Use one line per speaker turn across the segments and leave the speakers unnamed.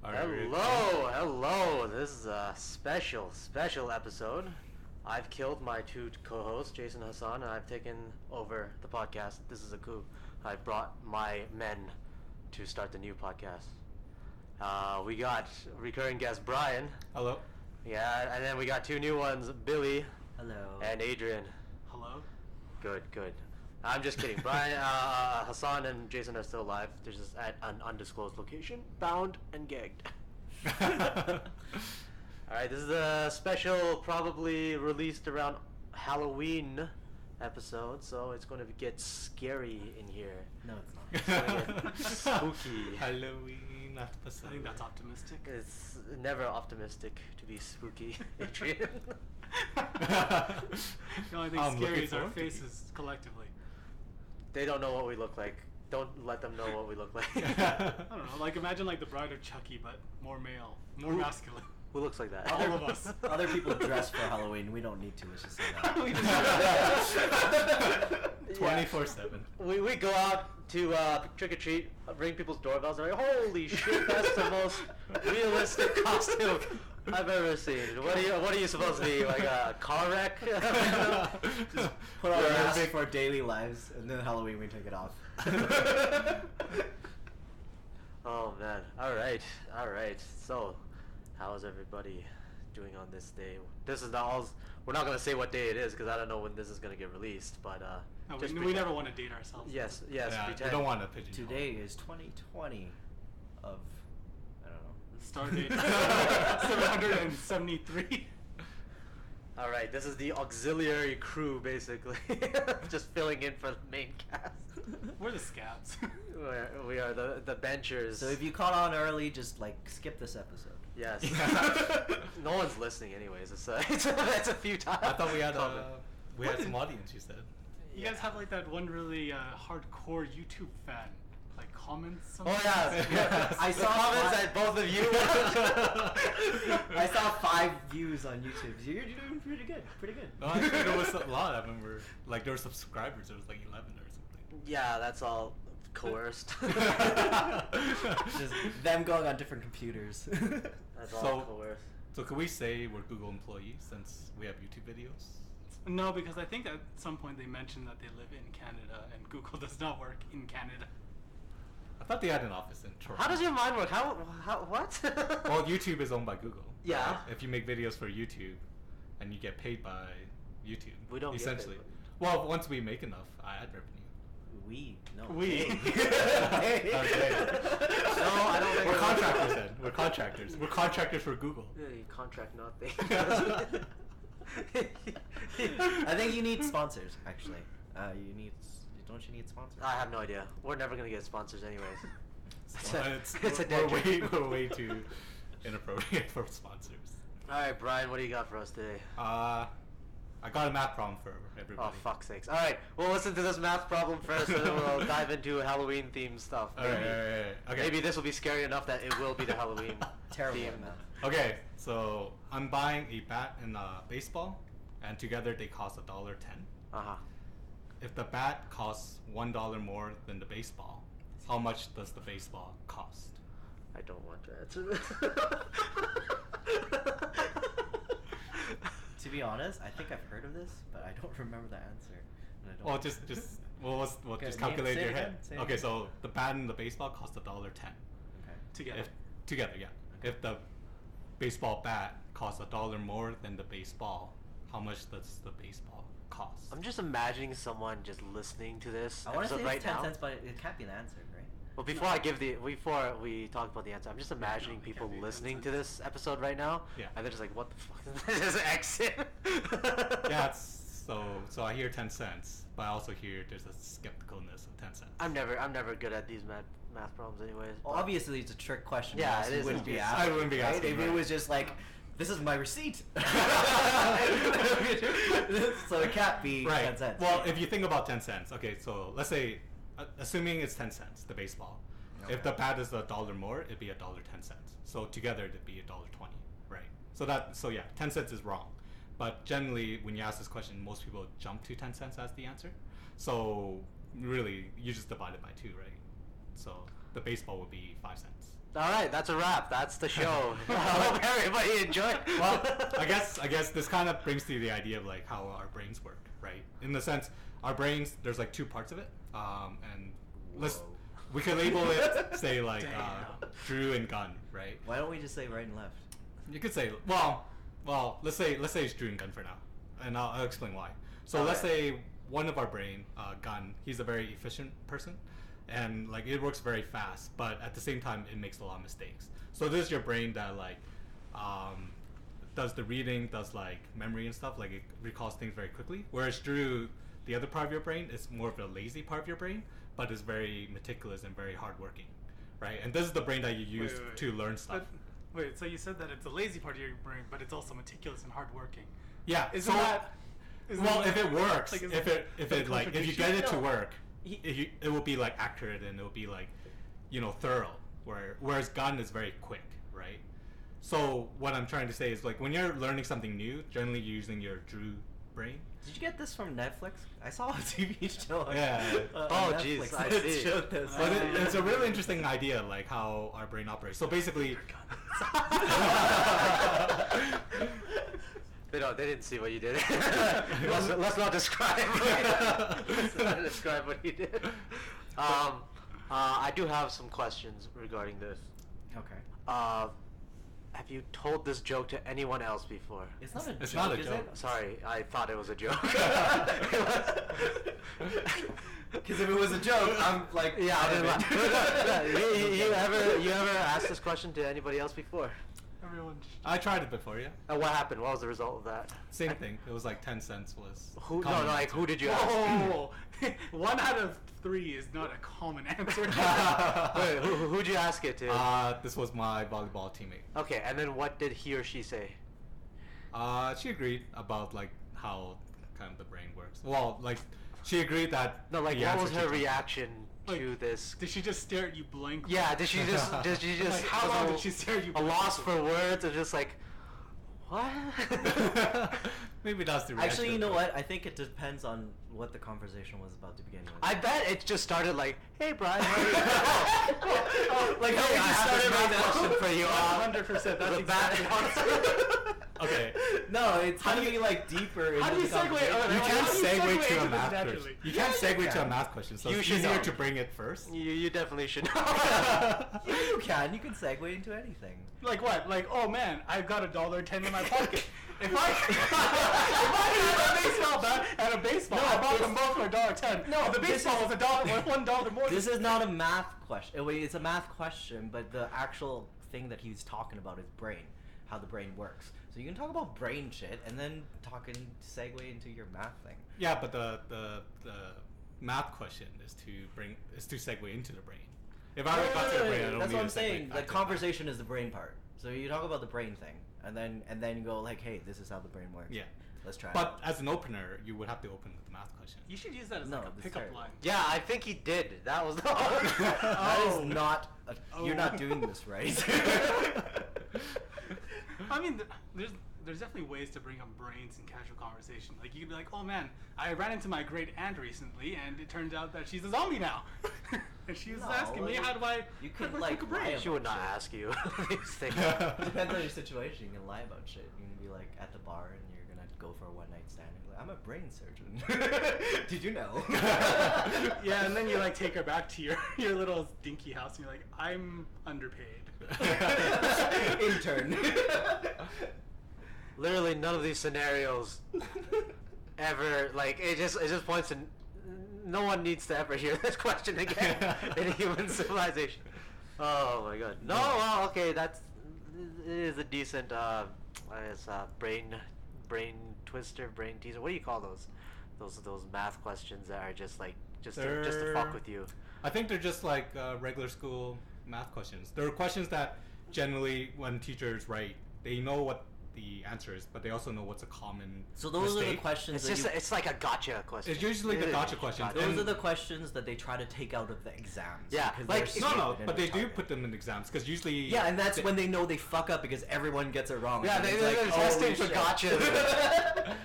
Hello. This is a special episode. I've killed my two co-hosts, Jason and Hassan, and I've taken over the podcast. This is a coup. I brought my men to start the new podcast. We got recurring guest Bryan.
Hello.
Yeah, and then we got two new ones, Billy.
Hello.
And Adrian.
Hello.
Good. I'm just kidding. Bryan, Hassan, and Jason are still alive. They're just at an undisclosed location, bound and gagged. Alright, this is a special, probably released around Halloween episode, so it's going to get scary in here.
No, it's not.
It's going to get spooky.
Halloween episode.
I think that's optimistic.
It's never optimistic to be spooky, Adrian.
The only thing scary is our faces collectively.
They don't know what we look like. Don't let them know what we look like.
I don't know. Like imagine like the Bride of Chucky, but more male, more masculine.
Who looks like that?
All of us.
Other people dress for Halloween. We don't need to. Let's just say that.
24/7.
We go out to trick or treat, ring people's doorbells. They're like, holy shit, that's the most realistic costume I've ever seen. What are you supposed to be, like a car wreck?
Just put on a mask for our daily lives, and then Halloween we take it off.
Oh man. All right. So, how is everybody doing on this day? This is not. We're not gonna say what day it is because I don't know when this is gonna get released. But
No, we never want to date ourselves.
Yes.
Yeah, we
pretend.
don't want to pigeonhole.
Today is 2020 of, I don't know.
Start date 773.
All right, this is the auxiliary crew, basically, just filling in for the main cast.
We're the scabs.
We are the benchers.
So if you caught on early, just like skip this episode.
Yes. No one's listening, anyways. It's a few times.
I thought we had some audience. You said.
You guys have like that one really hardcore YouTube fan. Like comments.
Oh yeah,
I saw
comments at both of you.
I saw 5 views on YouTube. You're doing pretty good.
No, I think there was a lot. I remember, like there were subscribers. There was like 11 or something.
Yeah, that's all coerced.
Just them going on different computers.
That's all coerced.
So could we say we're Google employees since we have YouTube videos?
No, because I think at some point they mentioned that they live in Canada and Google does not work in Canada.
I thought they had an office in Toronto.
How does your mind work? How what?
Well, YouTube is owned by Google.
Yeah.
Right? If you make videos for YouTube, and you get paid by YouTube,
We don't
essentially.
get paid.
Well, once we make enough ad revenue.
We.
We.
Okay.
No, I don't think
We're contractors then. We're contractors. We're contractors for Google.
Yeah, you contract nothing.
I think you need sponsors. Actually, Don't you need sponsors?
I have no idea. We're never gonna get sponsors, anyways.
We're way too inappropriate for sponsors.
All right, Bryan, what do you got for us today?
I got a math problem for everybody.
Oh, fuck's sakes. All right, we'll listen to this math problem first, and then we'll dive into Halloween-themed stuff.
All right. Okay.
Maybe this will be scary enough that it will be the Halloween
Terrible
theme.
math.
Okay, so I'm buying a bat and a baseball, and together they cost $1.10.
Uh-huh.
If the bat costs $1 more than the baseball, how much does the baseball cost?
I don't want to answer this.
To be honest, I think I've heard of this, but I don't remember the answer. And I don't
Well, just calculate in your head.
Say
Okay,
again.
so the bat and the baseball cost $1.10.
Okay.
Together.
Together, yeah.
Okay.
If the baseball bat costs $1 more than the baseball, how much does the baseball cost?
I'm just imagining someone just listening to this
I want to
episode
say
right
it's 10
now.
cents, but it can't be an answer, right?
Well, before we talk about the answer, I'm just imagining
it
people
can't be
listening
10
to this episode right now,
Yeah.
and they're just like, "What the fuck is this exit?"
Yeah, so I hear 10 cents, but I also hear there's a skepticalness of 10 cents.
I'm never good at these math problems, anyways.
Well,
but-
obviously, it's a trick question.
Yeah,
else
it
you
is.
wouldn't be
I
asking,
wouldn't be
right?
asking,
If
right.
it was just like, this is my receipt. So it can't be 10 cents.
Well, if you think about 10 cents, okay, so let's say, assuming it's 10 cents, the baseball.
Okay.
If the bat is $1 more, it'd be $1.10. So together it'd be $1.20, right? So yeah, 10 cents is wrong. But generally, when you ask this question, most people jump to 10 cents as the answer. So really, you just divide it by 2, right? So the baseball would be 5 cents.
All right, that's a wrap. That's the show. I hope everybody enjoyed.
Well, I guess this kind of brings to the idea of like how our brains work, right? In the sense, our brains, there's like two parts of it, and we could label it, say like Drew and Gun, right?
Why don't we just say right and left?
You could say, well, let's say it's Drew and Gun for now, and I'll explain why. So let's say one of our brain, Gun, he's a very efficient person. And like it works very fast, but at the same time it makes a lot of mistakes. So this is your brain that like does the reading, does like memory and stuff, like it recalls things very quickly. Whereas Drew, the other part of your brain, is more of a lazy part of your brain, but is very meticulous and very hardworking, right? And this is the brain that you use to learn stuff.
Wait, so you said that it's the lazy part of your brain, but it's also meticulous and hardworking.
Yeah.
Isn't that
if it works,
like,
if you get it to work, it will be like accurate and it will be like, thorough. Whereas Gun is very quick, right? So what I'm trying to say is like when you're learning something new, generally you're using your Drew brain.
Did you get this from Netflix? I saw a TV show.
Yeah.
Oh, jeez, I see.
Showed this.
But it's a really interesting idea, like how our brain operates. So basically,
They didn't see what you did. let's not describe. Let's not describe what you did. I do have some questions regarding this.
Okay.
Have you told this joke to anyone else before?
It's not a
It's
joke,
not a
is
joke.
it?
Sorry, I thought it was a joke.
Because if it was a joke, I'm like,
Yeah, I
out of
didn't
it.
you ever asked this question to anybody else before?
Everyone.
I tried it before, yeah.
And what happened? What was the result of that?
Same thing. It was like 10 cents was.
Who? No,
common
like
answer.
who did you ask?
Whoa! 1 out of 3 is not a common answer.
Wait, who'd you ask it to?
This was my volleyball teammate.
Okay, and then what did he or she say?
She agreed about like how kind of the brain works. Well, like she agreed that.
No, like
the
what was
answer
her
she told me-
reaction to
Like,
this?
Did she just stare at you blankly?
Yeah, did she just
Like, how long did she stare at you
a loss
blankly?
for words and just like what?
Maybe that's the reaction.
Actually, you know what? I think it depends on what the conversation was about to begin with.
I bet it just started like, "Hey Brian, how are you?"
Like,
hey,
hey,
I
you
have this
started
math
right now.
question for you.
100%. That's
the bad
exactly
answer.
Okay.
No, it's how do you like deeper into
How do you
the
segue?
conversation?
You
How
can't
do you
segue
segue
to a
into
math
this
question.
naturally?
You can't
Yeah, you
segue to a
can.
math question, so
You
it's
should
easier
know.
to bring it first.
You definitely should know.
Yeah, you can. You can segue into anything.
Like what? Like, oh man, I've got $1.10 in my pocket. If I had a baseball bat and a baseball, I bought them both for $1.10.
No,
If the
this
baseball
is-
was $1 more.
This is not a math question. Wait, it's a math question, but the actual thing that he's talking about is brain, how the brain works. So you can talk about brain shit and then segue into your math thing.
Yeah, but the math question is to segue into the brain. If I got to the brain, I don't
That's
need
what I'm
to segue
saying.
back
The
to
conversation is the brain part. So you talk about the brain thing, and then you go like, hey, this is how the brain works.
Yeah.
Let's try.
But as an opener, you would have to open with the math question.
You should use that as
No,
like a
this is
pickup
terrible.
line.
Yeah, I think he did. That was the
That
Oh.
is not. You're
Oh.
not doing this right.
I mean, there's definitely ways to bring up brains in casual conversation. Like you could be like, oh man, I ran into my great aunt recently, and it turns out that she's a zombie now. And she was
No,
asking me,
like,
how do I?
you
how
could,
do I
like,
cook a brain?
lie
She would not
Shit.
ask you these things.
Depends on your situation. You can lie about shit. You can be like at the bar and you're gonna go for a one night stand. And you're like, I'm a brain surgeon. Did you know?
Yeah, and then you like take her back to your little dinky house, and you're like, I'm underpaid.
Intern.
Literally none of these scenarios ever, like, it just points to no one needs to ever hear this question again in human civilization. Oh my god. No, well, okay, it is a decent brain twister, brain teaser. What do you call those math questions that are just like just to fuck with you?
I think they're just like regular school math questions. There are questions that generally when teachers write, they know what the answer is, but they also know what's a common
So those are the
mistake.
questions.
It's like a gotcha question.
It's usually the gotcha questions.
Gotcha.
Those
And-
are the questions that they try to take out of the exams.
Yeah,
because
like,
they're
No,
stupid and
but they do
retarded.
put them in exams because usually.
Yeah, and that's when they know they fuck up because everyone gets it wrong.
Yeah,
And it's
they're
like,
testing
holy
for
shit.
gotcha.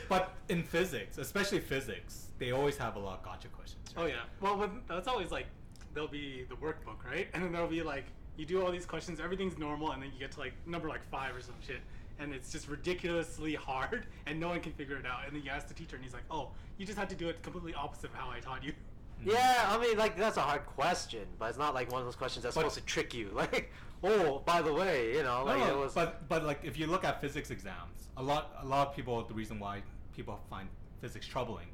But in physics, especially physics, they always have a lot of gotcha questions.
Oh yeah. Well, that's always like there'll be the workbook, right? And then there'll be like you do all these questions, everything's normal, and then you get to like number like 5 or some shit, and it's just ridiculously hard, and no one can figure it out. And then you ask the teacher, and he's like, "Oh, you just had to do it completely opposite of how I taught you."
Yeah, I mean, like, that's a hard question, but it's not like one of those questions that's supposed to trick you. Like, oh, by the way, you know, like,
No,
it was...
but like, if you look at physics exams, a lot of people, the reason why people find physics troubling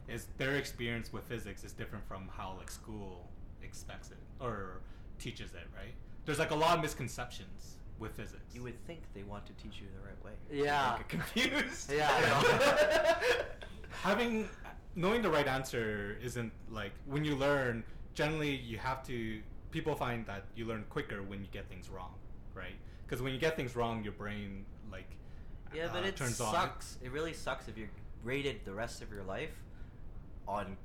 is their experience with physics is different from how, like, school expects it or teaches it, right? There's, like, a lot of misconceptions with physics.
You would think they want to teach you the right way.
Yeah.
You get confused.
Yeah, I know.
Knowing the right answer isn't, like, when you learn, generally you have to, people find that you learn quicker when you get things wrong, right? Because when you get things wrong, your brain, like,
Yeah, but it
turns
sucks. It really sucks if you're rated the rest of your life on,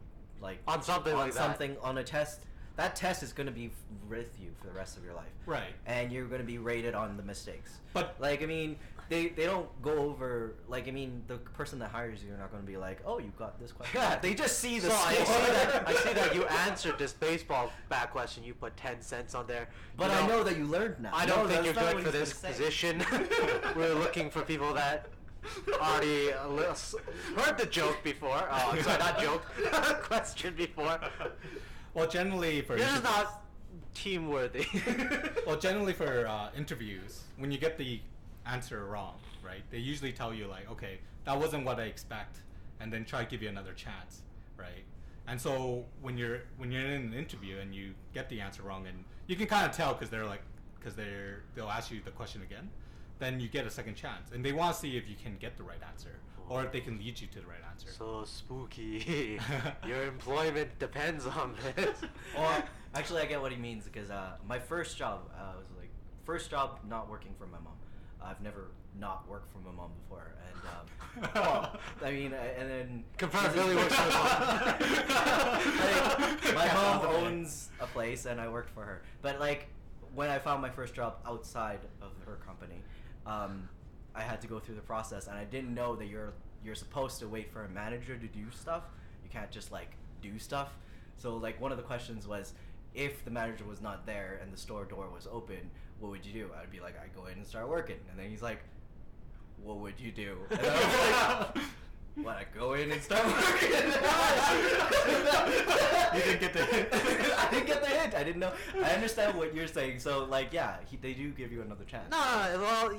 like,
On something like that.
something on a test. That test is going to be with you for the rest of your life.
Right.
And you're going to be rated on the mistakes.
But,
like, I mean, they don't go over, like, I mean, the person that hires you are not going to be like, oh, you got this question.
Yeah,
They just see the
So I
score.
see that you answered this baseball bat question. You put 10 cents on there.
But
You
I know that you learned now.
I
No,
don't think
that's
you're
not
good
what
for
he's
this
gonna say.
position. We're looking for people that already heard the joke before. Oh, I'm sorry, not joke. Question before.
well, generally for...
This is not team-worthy.
Well, generally for interviews, when you get the answer wrong, right, they usually tell you, like, okay, that wasn't what I expect, and then try to give you another chance, right? And so when you're in an interview and you get the answer wrong, and you can kind of tell because they'll ask you the question again, then you get a second chance, and they want to see if you can get the right answer or if they can lead you to the right answer.
So spooky. Your employment depends on this.
Well, actually, I get what he means because my first job was like not working for my mom. I've never not worked for my mom before, and well, I mean, and then
Confirm Billy works for his mom.
Like, my mom owns a place, and I worked for her. But like, when I found my first job outside of her company, I had to go through the process, and I didn't know that you're supposed to wait for a manager to do stuff. You can't just like do stuff. So like one of the questions was, if the manager was not there and the store door was open, what would you do? I'd be like, I'd go in and start working. And then he's like, what would you do? And I was like, what, I go in and start working?
You didn't get the hint.
I didn't get the hint. I didn't know. I understand what you're saying. So like, yeah, they do give you another chance.
No, well,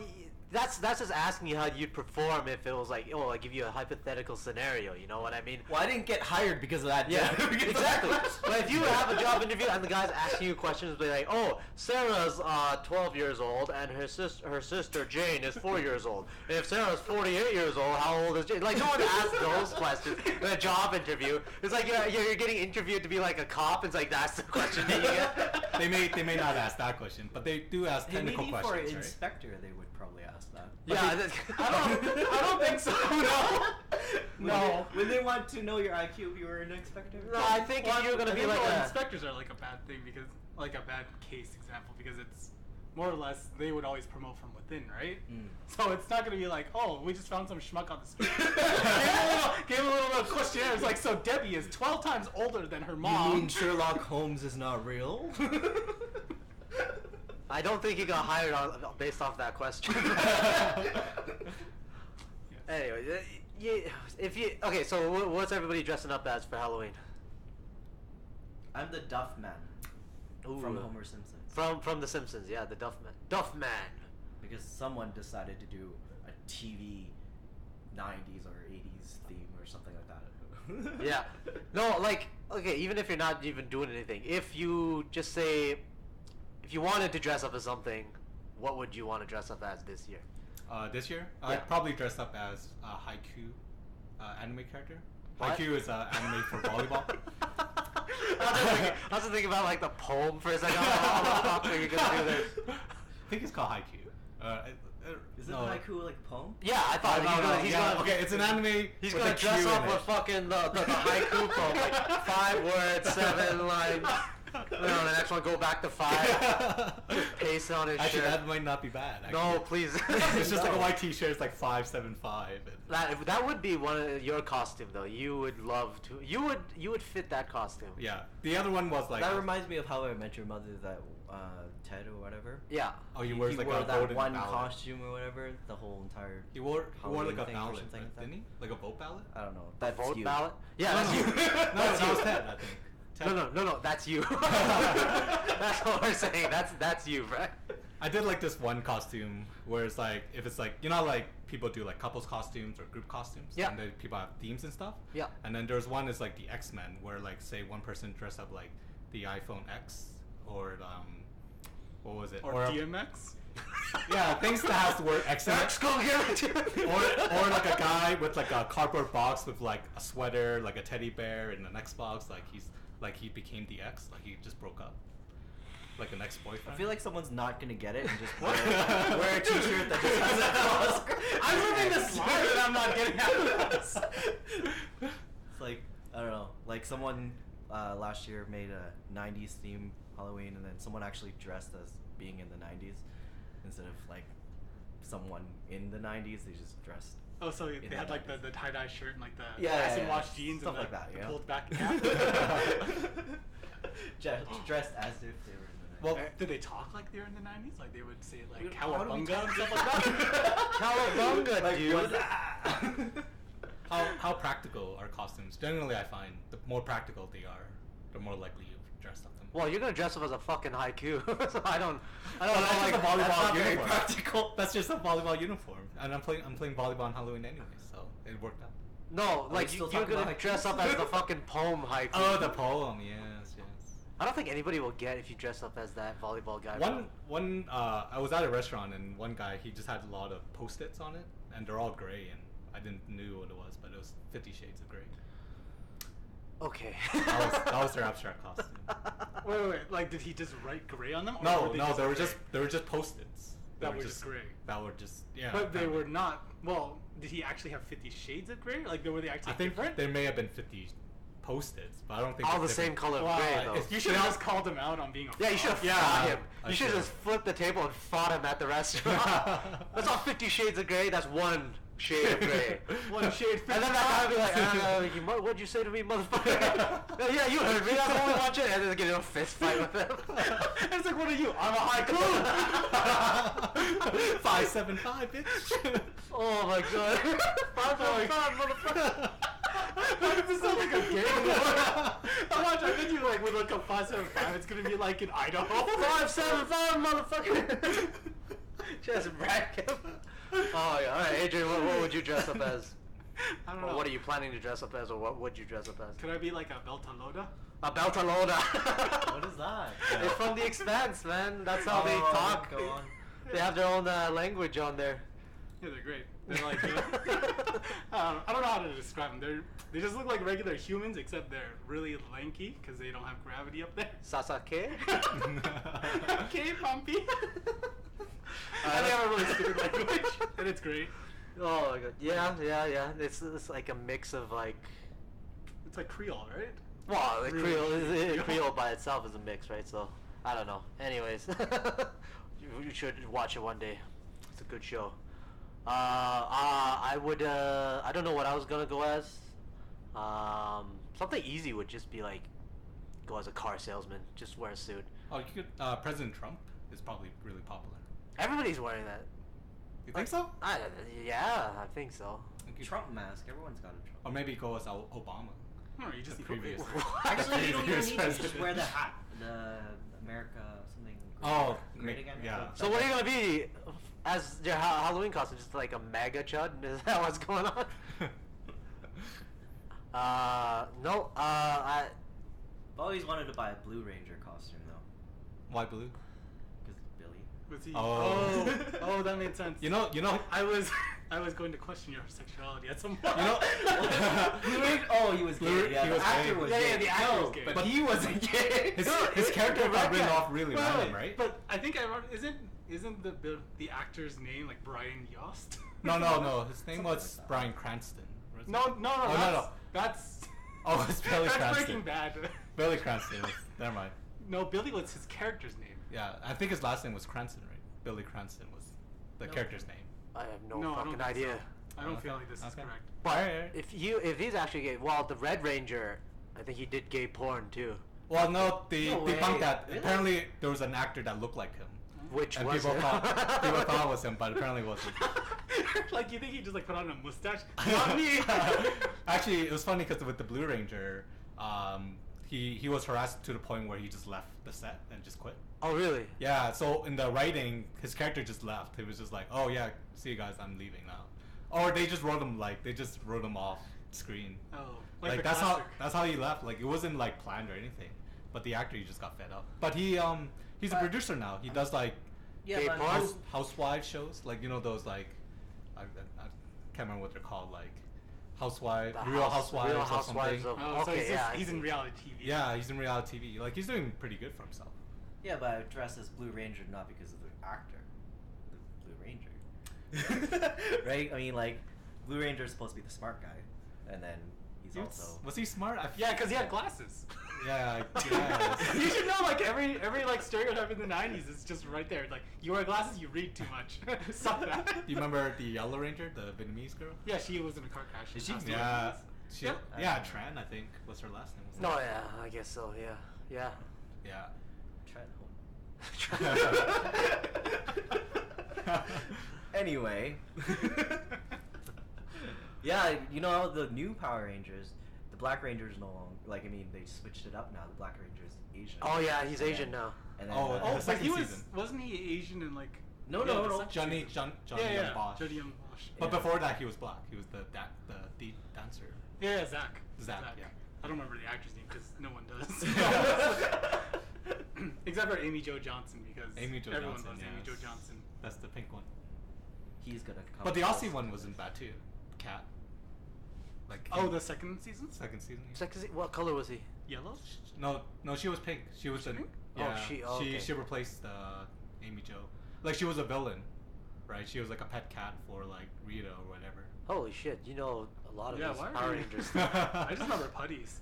that's just asking you how you'd perform if it was like, oh, I give you a hypothetical scenario. You know what I mean?
Well, I didn't get hired because of that.
Yeah,
Because of
exactly.
that.
But if you have a job interview and the guy's asking you questions, be like, "Oh, Sarah's 12 years old and her sister Jane is 4 years old. And if Sarah's 48 years old, how old is Jane?" Like, no one asks those questions in a job interview. It's like you're getting interviewed to be like a cop. It's like that's the question that you get.
They may not ask that question, but they do ask technical
Maybe for
questions,
an
right?
inspector, they would probably ask that.
Yeah,
I don't think so. No.
No. When they want to know your IQ, you were an inspector.
No, I think if you're gonna be like a
inspectors are like a bad thing because like a bad case example because it's more or less they would always promote from within, right? So it's not gonna be like, oh, we just found some schmuck on the street. gave a little questionnaire. It's like, so Debbie is 12 times older than her mom.
You mean Sherlock Holmes is not real?
I don't think he got hired based off that question. Anyway, okay, so what's everybody dressing up as for Halloween?
I'm the Duff Man
Ooh.
from Homer Simpson.
From The Simpsons, yeah, the Duff Man.
Because someone decided to do a TV 90s or 80s theme or something like that.
Yeah. No, like, okay, even if you're not even doing anything, if you just say, if you wanted to dress up as something, what would you want to dress up as this year?
This year,
Yeah.
I'd probably dress up as a Haiku anime character.
What?
Haiku is anime for volleyball.
I was thinking about like the poem for a second. How are you gonna do this?
I think it's called Haiku.
Isn't
no.
haiku like a poem?
Yeah, I thought he's gonna
okay, it's an anime.
He's
with
gonna
a
dress
Q
up
in
with
it.
fucking the haiku poem, like 5 words, 7 lines. The next one, go back to 5. Just paste on his
Actually,
shirt.
that might not be bad. Actually.
No, please.
It's just like a white T-shirt. It's like 575.
That would be one of your costume though. You would love to. You would fit that costume.
Yeah. The other one was like.
That reminds me of How I Met Your Mother. That Ted or whatever.
Yeah.
Oh, he wears like
wore
a
that
golden
one
ballot.
costume or whatever. The whole entire.
He wore
Halloween
like a
thing or
ballot,
something like that.
didn't he? Like a vote ballot.
I don't know.
That
That's
vote
you.
ballot? Yeah,
No,
that's
no.
you.
No,
That's
that
you.
was Ted, I think. Ted.
No, that's you. That's what we're saying. That's you, right?
I did like this one costume where it's like, if it's like, you know, like people do like couples costumes or group costumes.
Yeah.
And then people have themes and stuff.
Yeah.
And then there's one is like the X-Men where like say one person dressed up like the iPhone X or what was it?
Or DMX.
Yeah, things that has the word X in
Let's
it.
go get it.
Or like a guy with like a cardboard box with like a sweater, like a teddy bear, and an Xbox. Like he became the X. Like he just broke up. Like an ex-boyfriend.
I feel like someone's not gonna get it and just wear a T-shirt that just has a cross.
I'm living this life and I'm not getting out of this.
It's like, I don't know, like someone last year made a 90s theme Halloween, and then someone actually dressed as being in the 90s instead of like someone in the 90s. They just dressed.
Oh, so they
the
had like the
90s.
tie-dye shirt and like the
Yeah,
acid
yeah.
wash jeans
Stuff
and
like that,
the
yeah.
pulled back cap.
Dressed as if they were in the 90s.
Well,
Did they talk like they were in the 90s? Like they would say like
How do we
cowabunga
talk?
and stuff like that?
Cowabunga,
Like,
dude.
what's that?
how practical are costumes? Generally, I find the more practical they are, the more likely you dress up them.
Well, you're gonna dress up as a fucking haiku, so I don't
Well,
know.
that's
Like,
just a volleyball
that's not very
uniform.
practical.
That's just a volleyball uniform, and I'm playing volleyball on Halloween anyway, so it worked out.
no,
we
like
still
you're
talking
gonna
about
dress
haikus?
up as the fucking poem haiku.
Oh, the poem, yes.
I don't think anybody will get if you dress up as that volleyball guy.
I was at a restaurant and one guy, he just had a lot of Post-its on it, and they're all gray, and I didn't knew what it was, but it was 50 Shades of Grey.
Okay.
That was their abstract costume.
Wait. Like, did he just write gray on them? Or
No,
were
they were
gray?
just Post-its.
That were just gray.
That were just
But they
kinda-
were not. Well, did he actually have 50 Shades of Grey? Like, were they actually
I think
different?
there may have been 50 Post-its, but I don't think
All
they're
the same
different.
color of
Wow,
gray, though.
you should have just called him out on being a
Yeah, you should have
Yeah,
fought him.
I
You should
should.
have just flipped the table and fought him at the restaurant. That's not 50 Shades of Grey. That's one shade of gray.
One shade.
And then that guy would be like, what'd you say to me, motherfucker? Yeah, you heard me. That's only one shade. And then get in a fist fight with him.
It's like, what are you? I'm a haiku.
575, bitch.
Oh my god. 575, motherfucker.
Why does this sound like a game war? I bet you like with like a 575, it's gonna be like in Idaho.
575, motherfucker. Just brack him. Oh yeah, alright, Adrian, what would you dress up as?
I don't
Or
know.
what are you planning to dress up as, or what would you dress up as?
Could I be like a Beltalowda?
A Beltalowda.
What is that?
It's from The Expanse, man. That's how they
Oh,
talk.
go on.
They have their own language on there.
Yeah, they're great. They're like, I don't know how to describe them. They just look like regular humans, except they're really lanky because they don't have gravity up there.
Sasake?
Okay, Pumpy. And they have a really stupid language, and it's great.
Oh my god. Yeah. It's like a mix of like.
It's like Creole, right?
Well, the
Really?
Creole, Creole by itself is a mix, right? So, I don't know. Anyways, you should watch it one day. It's a good show. I would. I don't know what I was gonna go as. Something easy would just be like, go as a car salesman. Just wear a suit.
Oh, you could. President Trump is probably really popular.
Everybody's wearing that.
You think so?
Yeah, I think so.
Trump mask. Everyone's got a Trump.
Or maybe go as Obama.
No, you just
The
need
previous.
Actually, you don't even
Previous
need to. Just
president.
wear the hat. The America something.
Oh,
great again.
yeah.
So what are you gonna be as your Halloween costume? Just like a MAGA chud? Is that what's going on? No.
I've always wanted to buy a Blue Ranger costume though,
Why blue?
because Billy.
Was he?
Oh.
Oh, that made sense.
You know.
I was going to question your sexuality at some point.
You know.
Blue Ranger. Oh, he was
Blue-
gay. Yeah,
he
the
was
actor
gay.
was
Yeah,
gay.
yeah, the actor
No,
was gay.
but he wasn't gay.
His character got written off really
Wait,
random, right?
But I think isn't the actor's name like Brian Yost?
No. His name
Something
was
like that.
Bryan Cranston. wasn't
No.
it? Oh, no.
That's
Oh, it's Billy
that's
Cranston.
Breaking Bad.
Billy Cranston. Never mind.
No, Billy was his character's name.
Yeah, I think his last name was Cranston, right? Billy Cranston was the character's name.
I have no,
No, I don't
fucking
think
idea.
so. I don't feel like this is
Okay.
correct.
But
Alright.
if he's actually gay, well, the Red Ranger, I think he did gay porn too.
Well, no, they
No
debunked
way.
that.
Really?
Apparently, there was an actor that looked like him.
Which
And
was
people
it?
thought it was him, but apparently it wasn't.
Like, you think he just like put on a mustache? Not me.
Actually, it was funny because with the Blue Ranger, he was harassed to the point where he just left the set and just quit.
Oh really?
Yeah, so in the writing, his character just left. He was just like, "Oh yeah, see you guys, I'm leaving now," or they just wrote him off screen.
Oh,
Like
the
that's
classic.
how he left. Like it wasn't like planned or anything, but the actor he just got fed up. But he's a producer now. He does like
Yeah,
Gay
but
porn?
housewives shows, like those like I can't remember what they're called, like Housewives, Real Housewives
Real
or
Housewives
something.
of-
Oh, so
okay,
he's,
yeah, I
he's in
see.
reality TV.
Yeah, he's in reality TV. Like he's doing pretty good for himself.
yeah, but I dressed as Blue Ranger not because of the actor, the Blue Ranger, right? I mean, like Blue Ranger is supposed to be the smart guy, and then he's also
Was he smart?
Yeah, because he had glasses.
Yeah, I guess.
You should know, like every like stereotype in the '90s is just right there. Like you wear glasses, you read too much. Stop that.
You remember the Yellow Ranger, the Vietnamese girl?
Yeah, she was in a car crash.
Is she?
Passed
Yeah,
away.
she,
Yep.
yeah, Tran, I think was her last name. wasn't
No,
it?
yeah, I guess so. Yeah.
Yeah.
Anyway. Yeah, you know the new Power Rangers, the Black Ranger is no longer like. I mean, they switched it up now. The Black Ranger is Asian.
Oh yeah, he's
And
Asian
then-
now.
And then,
Oh,
Oh,
the
but
second
he was
season.
wasn't he Asian and like?
No,
yeah,
no,
the
no.
second
Johnny
season.
Johnny
Yeah,
Young Bosch.
Johnny Young Bosch.
But
Yeah.
before that, he was black. He was the dancer.
Yeah, Zach.
Zach, yeah.
I don't remember the actor's name because no one does. Except for Amy Jo Johnson because
Amy Jo
everyone
Johnson,
loves Amy Jo
yes.
Johnson.
That's the pink one.
he's gonna come.
But the
across-
Aussie one wasn't bad too. Cat. Like
Oh, the second season?
second season. yeah.
What color was he?
Yellow?
No, she was pink. She was
she
an
pink?
yeah.
Oh, okay.
She replaced Amy Jo. Like she was a villain, right? She was like a pet cat for like Rita or whatever.
Holy shit! You know a lot of
Yeah,
these
why are
Power
you-
Rangers.
I just remember putties.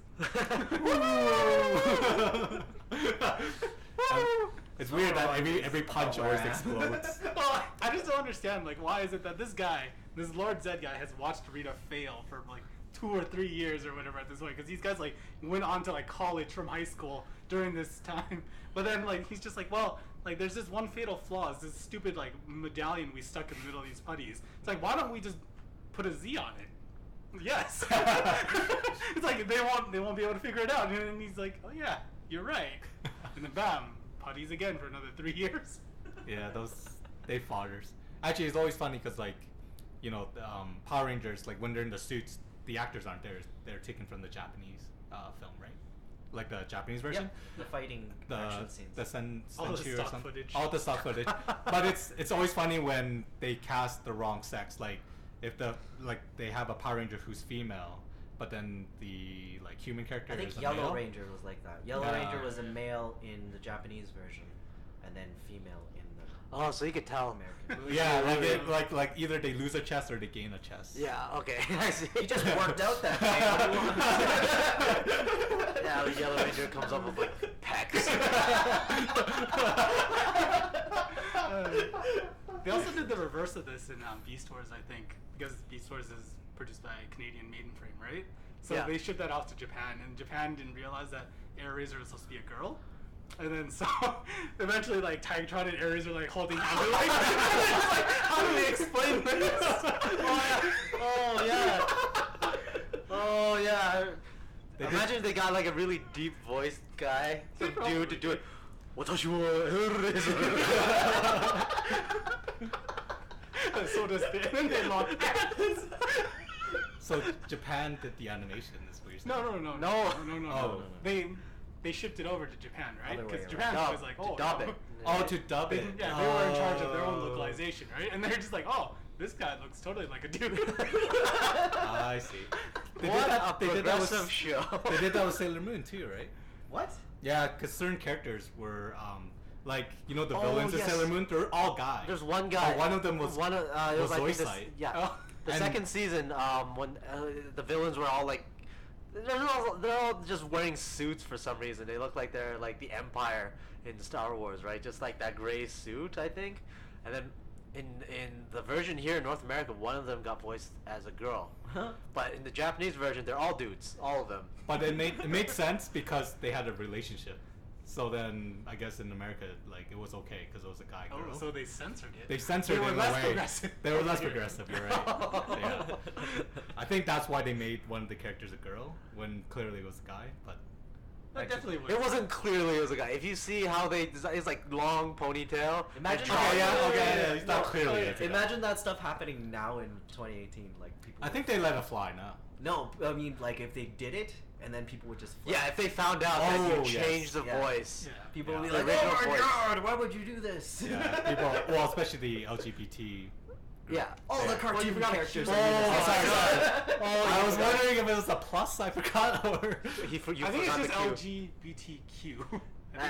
It's weird that every punch
Oh,
always
wow.
explodes.
Well, I just don't understand. Like, why is it that this guy, this Lord Zed guy, has watched Rita fail for like 2 or 3 years or whatever at this point? Because these guys like went on to like college from high school during this time. But then like he's just like, well, like there's this one fatal flaw. It's this stupid like medallion we stuck in the middle of these putties. It's like, why don't we just put a Z on it? Yes. It's like they won't be able to figure it out. And then he's like, oh yeah, you're right. And then bam, putties again for another 3 years.
Yeah, they fodders. Actually, it's always funny because like, you know, Power Rangers, like when they're in the suits, the actors aren't there. They're taken from the Japanese film, right? Like the Japanese version.
Yep, the fighting action scenes.
The
All the
Senshi or
stock
something.
footage.
All the stock footage. But it's always funny when they cast the wrong sex. Like if they have a Power Ranger who's female, but then the like human character
I think
is a
Yellow
male.
Ranger was like that. Yellow
Yeah.
Ranger was a male in the Japanese version, and then female in the
Oh, so you could tell.
American.
Yeah, like either they lose a chest or they gain a chest.
Yeah. Okay. I see.
He just worked out that day. What do you want?
Yeah, the Yellow Ranger comes up with like pecs.
They also did the reverse of this in Beast Wars, I think, because Beast Wars is produced by Canadian Maidenframe, right? So
Yeah.
they shipped that off to Japan, and Japan didn't realize that Air Razor was supposed to be a girl. And then so eventually, like Titantron and Ares are like holding hands. They're like, how do we explain this?
Oh yeah. Oh yeah.
They did-
Imagine if they got like a really deep voiced guy, some dude to do it. 私はエルレス
So does they, and then they lock hands.
So Japan did the animation. Is what you're saying?
No.
Oh.
They shipped it over to Japan, right?
Other way
Because
around.
Japan's
Dub,
always like,
to
oh,
dub
no.
it.
Oh, to dub it.
Yeah, they were in charge of their own
Oh.
localization, right? And they're just like, oh, this guy looks totally like a dude.
I see. They
What
did
a
that, they did that with,
progressive show.
They did that with Sailor Moon too, right?
What?
Yeah, because certain characters were like the
Oh,
villains
yes.
in Sailor Moon. They're all guys.
There's one guy.
One of them was
one. It was like
Zoisite.
this, yeah.
Oh.
The
And-
second season, when the villains were all like, they're all just wearing suits for some reason. They look like they're like the Empire in Star Wars, right? Just like that gray suit, I think. And then in the version here in North America, one of them got voiced as a girl.
Huh?
But in the Japanese version, they're all dudes, all of them.
But it made sense because they had a relationship. So then I guess in America, like it was okay because it was a guy girl.
Oh, so they censored it.
They censored
They
it
were
in
less
a way.
progressive.
They were less progressive. You're right. Yeah. I think that's why they made one of the characters a girl when clearly it was a guy. But
That definitely was.
It wasn't clearly it was a guy. If you see how they design, it's like long ponytail.
Imagine
and
how-
tall.
yeah, it's not clearly. It's a guy.
Imagine that stuff happening now in 2018. Like people.
I think they let it fly now.
No, I mean like if they did it and then people would just. Flip.
Yeah, if they found out that
Oh,
you
yes.
changed the
Yeah.
voice.
Yeah.
People
Yeah.
would be
The
like,
original
"Oh my
voice.
god, why would you do this?"
Yeah, people. Well, especially the LGBT.
Yeah.
All
Yeah.
the cartoon
you forgot
characters.
Oh,
are
sorry,
sorry.
I was wondering if it was a plus. I forgot. Or
You
I think it's
forgot
just
the Q.
LGBTQ.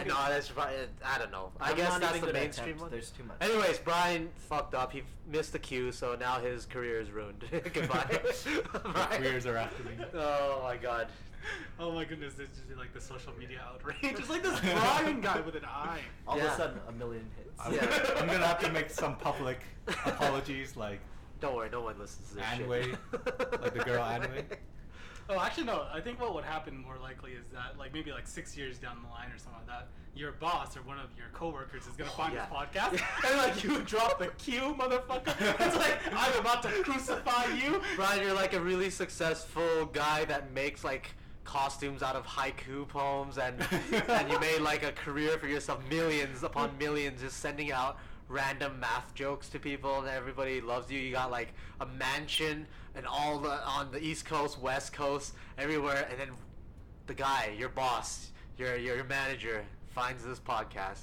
No, that's probably, I don't know. I
I'm
guess
not
that's
even
the
gonna
mainstream
attempt.
one.
There's too much.
Anyways, Bryan fucked up. He missed the Q, so now his career is ruined. Goodbye. Bryan.
queers are after me.
Oh my god.
Oh my goodness, this is like the social media outrage. Just like this Bryan guy with an eye.
All of
Yeah.
a sudden, a million hits.
I'm,
Yeah.
I'm gonna have to make some public apologies, like
Don't worry, no one listens to this
Anway,
shit.
like the girl Anway.
Oh, actually no. I think what would happen more likely is that like maybe like 6 years down the line or something like that, your boss or one of your coworkers is gonna find
yeah.
this podcast and like you drop the Q, motherfucker. It's like I'm about to crucify you.
Bryan, you're like a really successful guy that makes like costumes out of haiku poems and you made like a career for yourself, millions upon millions, just sending out random math jokes to people and everybody loves you. You got like a mansion and all the on the East Coast, West Coast, everywhere, and then the guy, your boss, your manager finds this podcast,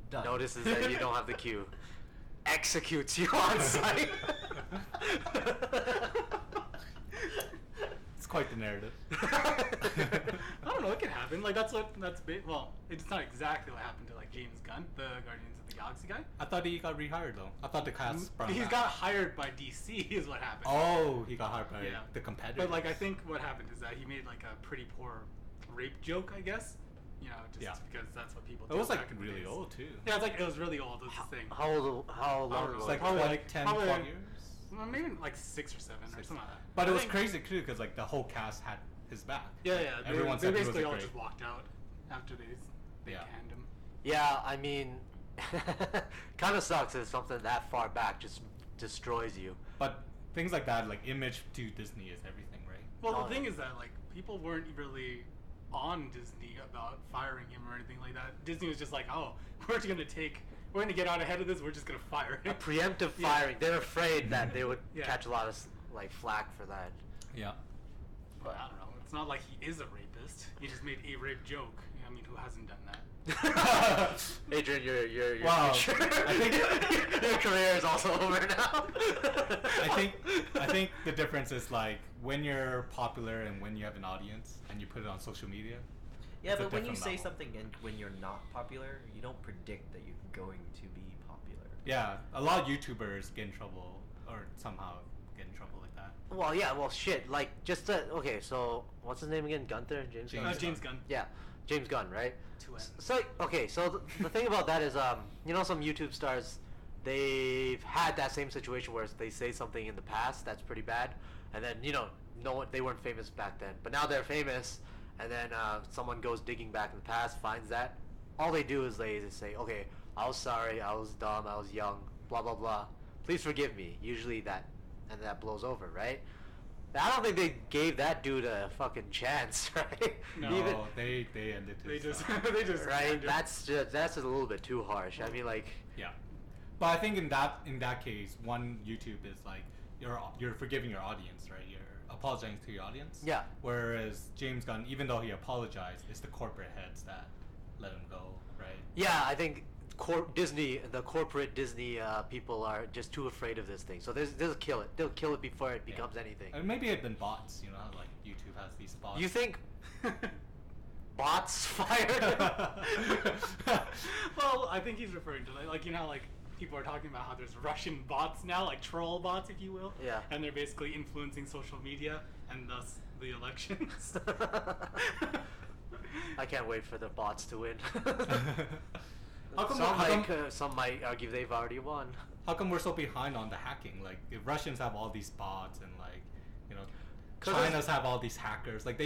Done.
notices that you don't have the Q, executes you on site.
It's quite the narrative.
I don't know. It can happen. Like that's well, it's not exactly what happened to like James Gunn, the Guardians of the Galaxy guy.
I thought he got rehired though. I thought the cast brought him
He's
back.
got hired by DC is what happened.
Oh, he got hired by
Yeah.
the competitor.
But like I think what happened is that he made like a pretty poor rape joke, I guess. You know, just
Yeah.
because that's what people.
it
do
was like
back in the
really
days.
old too.
Yeah, it's like it was really old. Was the thing.
How long
I don't
ago?
know,
It's like
Probably
20,
like-
10,
probably
12
like-
years.
Well, maybe like 6 or 7 or something like that.
But
I
it was
think-
crazy too because like the whole cast had his back.
Yeah,
Like,
yeah.
Everyone
they
said he
basically
was
all
great.
just walked out after they
Yeah.
canned him.
Yeah, I mean, kind of sucks if something that far back just destroys you.
But things like that, like image to Disney is everything, right?
Well,
Oh,
the thing
yeah.
is that like people weren't really on Disney about firing him or anything like that. Disney was just like, oh, we're gonna get out ahead of this. We're just gonna fire
A
him.
preemptive
Yeah.
firing. They're afraid that they would
Yeah.
catch a lot of like flack for that.
Yeah.
But I don't know. It's not like he is a rapist. He just made a rape joke. I mean, who hasn't done that?
Adrian, your
Wow.
future-
I think-
your career is also over now.
I think the difference is like when you're popular and when you have an audience and you put it on social media.
Yeah,
it's a
but when you
different
say
level.
something and when you're not popular, you don't predict that you're going to be popular.
Yeah, a lot of YouTubers get in trouble or somehow get in trouble like that.
Well, yeah, well, shit. Like, okay, so what's his name again? Gunther? James Gunn?
James Gunn.
Yeah, James Gunn, right?
2N.
So, okay, so the thing about that is, you know, some YouTube stars, they've had that same situation where they say something in the past that's pretty bad, and then, you know, no one, they weren't famous back then, but now they're famous, and then someone goes digging back in the past, finds that. All they do is they say, okay, I was sorry, I was dumb, I was young, blah, blah, blah. Please forgive me. Usually that blows over, right? I don't think they gave that dude a fucking chance, right?
No, they ended
They
his,
just
uh,
they just
Right?
canned him.
That's just a little bit too harsh. I mean, like,
yeah. But I think in that case, one YouTube is like you're forgiving your audience, right? You're apologizing to your audience.
Yeah.
Whereas James Gunn, even though he apologized, it's the corporate heads that let him go, right?
yeah, I think the corporate Disney people are just too afraid of this thing. So they'll kill it. They'll kill it before it becomes anything.
And maybe it's been bots, you know, how, like YouTube has these bots.
You think bots fired him?
Well, I think he's referring to like you know like people are talking about how there's Russian bots now, like troll bots, if you will.
Yeah.
And they're basically influencing social media and thus the elections.
I can't wait for the bots to win.
How
Some might argue they've already won.
How come we're so behind on the hacking? Like, if Russians have all these bots and like, you know, China's have all these hackers. Like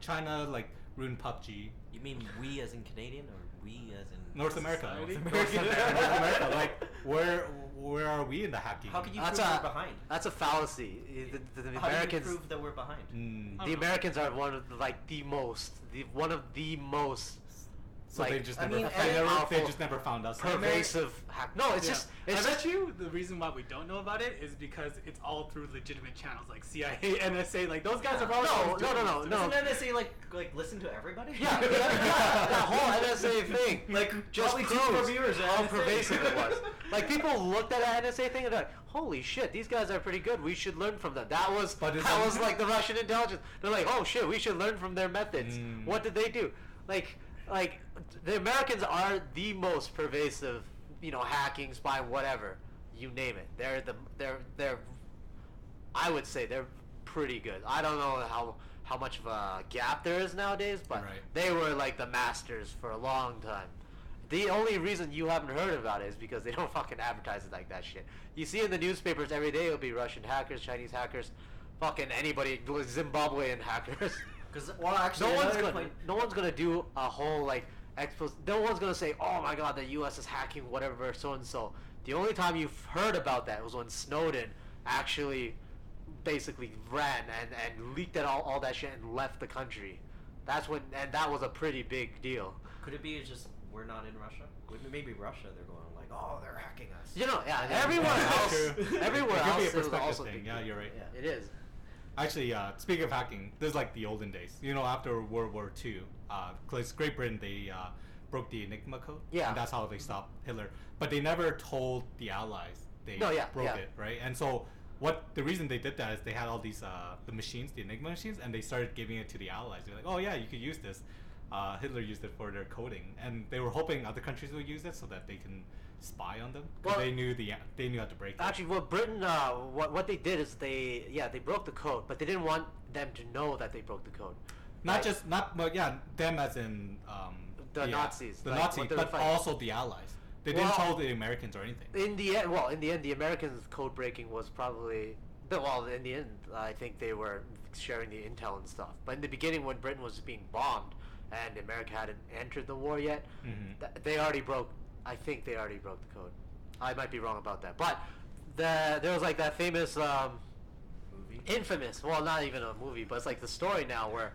China ruined PUBG.
You mean we as in Canadian or we as in
North America.
Society?
North America. Like, where are we in the hacking?
How can you
That's
prove
a
we're behind?
That's a fallacy. The
How do you
Americans.
prove that we're behind?
The Americans are one of one of the most.
So
like,
they just
I
never,
mean,
they just never found us.
pervasive hack. No, it's
Yeah.
just.
I
It's
bet you the reason why we don't know about it is because it's all through legitimate channels like CIA, NSA. Like those guys are probably always doing this.
Doesn't NSA like listen to everybody?
Yeah, that whole NSA thing.
Like
Just
probably two
proves
more viewers at
how
NSA.
pervasive it was. Like people looked at that NSA thing and they're like, "Holy shit, these guys are pretty good. We should learn from them." That was like the Russian intelligence. They're like, "Oh shit, we should learn from their methods." What did they do? Like the Americans are the most pervasive, hacking, spying, whatever, you name it. They're I would say they're pretty good. I don't know how much of a gap there is nowadays, but
Right.
they were like the masters for a long time. The only reason you haven't heard about it is because they don't fucking advertise it like that shit. You see in the newspapers every day, it'll be Russian hackers, Chinese hackers, fucking anybody, Zimbabwean hackers.
Because actually,
No one's gonna do a whole expose. No one's gonna say, "Oh my God, the U.S. is hacking whatever so and so." The only time you've heard about that was when Snowden actually, basically ran and leaked all that shit and left the country. That's when, and that was a pretty big deal.
Could it be just we're not in Russia? Maybe Russia. They're going like, oh, they're hacking us.
Everywhere
It could
else
be a
is
perspective
also
thing.
big
Yeah,
deal.
you're right.
Yeah.
It is.
Actually, speaking of hacking, this is like the olden days. After World War II, because Great Britain, they broke the Enigma code.
Yeah.
And that's how they stopped Hitler. But they never told the Allies they broke it, right? And so the reason they did that is they had all these the machines, the Enigma machines, and they started giving it to the Allies. They're like, "Oh yeah, you could use this." Hitler used it for their coding, and they were hoping other countries would use it so that they can spy on them. Because
Well,
they knew how to break it.
Actually, what Britain, what they did is they broke the code, but they didn't want them to know that they broke the code.
Them as in
The Nazis,
the
like,
Nazis,
what they were
but
fighting.
also the Allies. They didn't tell the Americans or anything.
In the end, the Americans' code breaking was probably in the end, I think they were sharing the intel and stuff. But in the beginning, when Britain was being bombed and America hadn't entered the war yet, they already broke. I think they already broke the code. I might be wrong about that, but there was like that famous
Movie.
infamous. Well, not even a movie, but it's like the story now where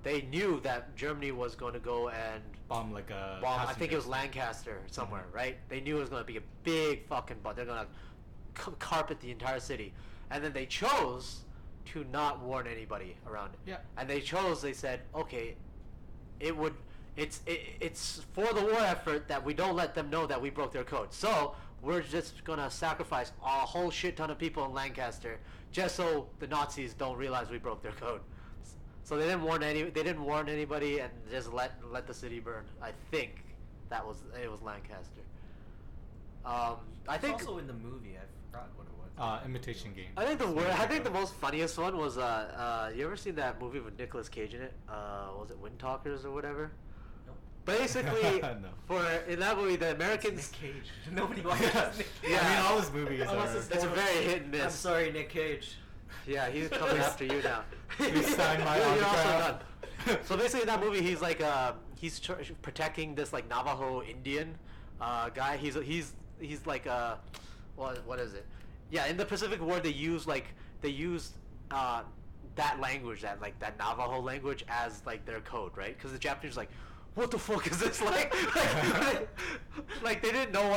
they knew that Germany was going to go and
Bomb like a.
bomb. I think it was Lancaster somewhere, right? They knew it was going to be a big fucking bomb. They're going to carpet the entire city, and then they chose to not warn anybody around it.
Yeah.
And they said, okay, it's for the war effort that we don't let them know that we broke their code. So we're just gonna sacrifice a whole shit ton of people in Lancaster just so the Nazis don't realize we broke their code. So they didn't warn anybody and just let the city burn. I think it was Lancaster. I think
also in the movie. I forgot what it was.
Imitation Game.
I think the most funniest one was you ever seen that movie with Nicolas Cage in it? Was it Wind Talkers or whatever?
Nope.
Basically,
No.
in that movie, the Americans.
Nick Cage. Nobody watches Nick Cage.
Yeah.
I mean, all his movies
Unless
are.
It's a very hit and miss.
I'm sorry, Nick Cage.
Yeah, he's coming after you now.
Please sign my
You're
autograph.
also done. So basically, in that movie, he's like protecting this like Navajo Indian guy. He's like what is it? Yeah, in the Pacific War, they used that language, that Navajo language, as like their code, right? Because the Japanese were like, what the fuck is this like? Like they didn't know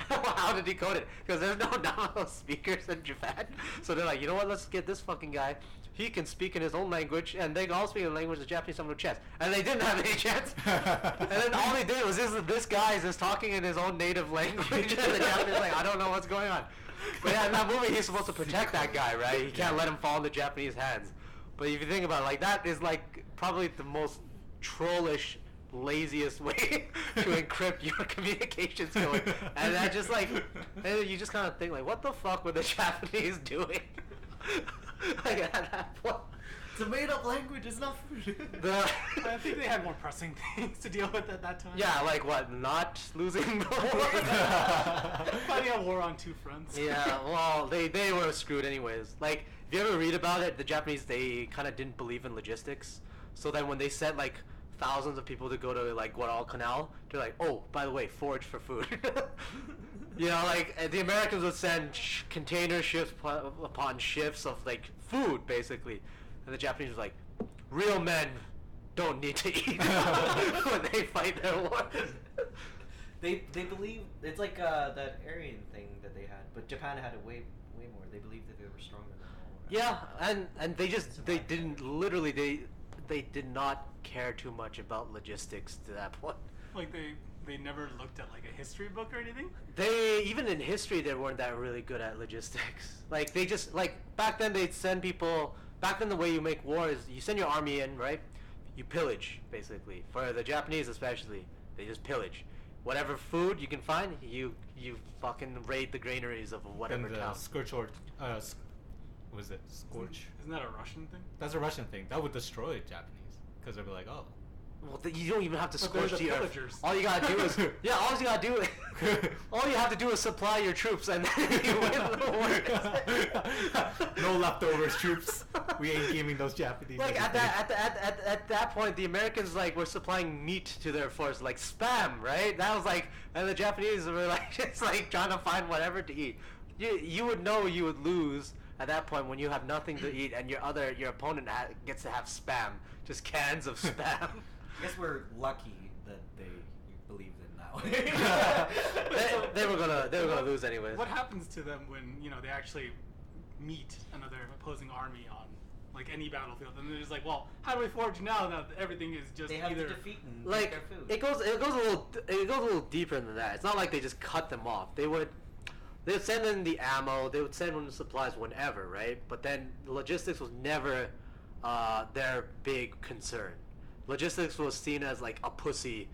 how to decode it because there's no Navajo speakers in Japan. So they're like, you know what? Let's get this fucking guy. He can speak in his own language, and they can all speak in the language the Japanese have no chance. And they didn't have any chance. And then all they did was this guy is just talking in his own native language, and the Japanese are like, I don't know what's going on. But yeah, in that movie, he's supposed to protect that guy, right? He can't let him fall in the Japanese hands. But if you think about it, like that is like probably the most trollish laziest way to encrypt your communications going. And that just like, and you just kind of think like, what the fuck were the Japanese doing? Like at that point.
It's a made-up language. It's not food.
I think they had more pressing things to deal with at that time.
Yeah, like what? Not losing the war?
Fighting a war on two fronts.
Yeah, well, they were screwed anyways. Like, if you ever read about it, the Japanese, they kind of didn't believe in logistics. So then when they sent like thousands of people to go to like Guadalcanal, they're like, oh, by the way, forage for food. You know, like the Americans would send container ships upon shifts of like food, basically. And the Japanese was like, real men don't need to eat when they fight their wars.
They believe it's like that Aryan thing that they had, but Japan had it way more. They believed that they were stronger than all.
Yeah, and they did not care too much about logistics to that point.
Like they never looked at like a history book or anything.
They even in history they weren't that really good at logistics. Like they just like back then they'd send people. Back then the way you make war is you send your army in, right? You pillage basically. For the Japanese especially, they just pillage. Whatever food you can find, you fucking raid the granaries of whatever
And the
town.
scourge or was it scorch?
Isn't that a Russian thing?
That's a Russian thing. That would destroy Japanese because they'd be like, oh.
Well, you don't even have to
But they're
scorch
the
the earth.
pillagers.
All you gotta do is all you have to do is supply your troops, and then you win the war.
No leftovers, troops. We ain't giving those Japanese.
Like
anything.
at that point, the Americans like were supplying meat to their force, like spam, right? That was like, and the Japanese were like just like trying to find whatever to eat. You would know you would lose at that point when you have nothing to eat, and your opponent gets to have spam, just cans of spam.
I guess we're lucky that they believed in that way.
they were gonna lose anyways.
What happens to them when they actually meet another opposing army on like any battlefield, and they're just like, well, how do we forge now that everything is just
They have
either
to defeat and
Like
take their food.
it goes a little deeper than that. It's not like they just cut them off. They would send in the ammo. They would send in the supplies whenever, right? But then logistics was never their big concern. Logistics was seen as like a pussy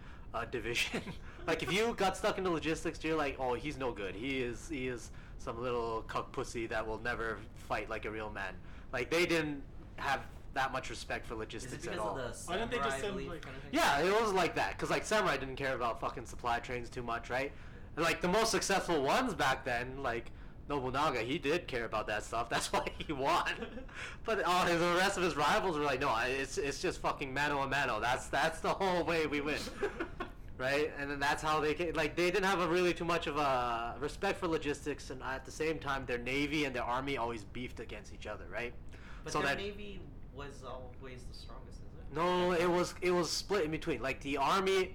division. Like if you got stuck into logistics, you're like, oh, he's no good. He is some little cuck pussy that will never fight like a real man. Like they didn't have that much respect for
Is it
logistics
because
at all.
of the
Why didn't they just
samurai
send,
belief
like-
kind of thing?
Yeah, it was like that. Because, like, samurai didn't care about fucking supply trains too much, right? And, like, the most successful ones back then, like, Nobunaga, he did care about that stuff. That's why he won. But the rest of his rivals were like, no, it's just fucking mano a mano. That's the whole way we win. Right? And then that's how they came. Like, they didn't have really too much of a respect for logistics. And at the same time, their navy and their army always beefed against each other, right?
But
So
their
that-
navy was always the strongest, is it?
No, it was split in between. Like the army,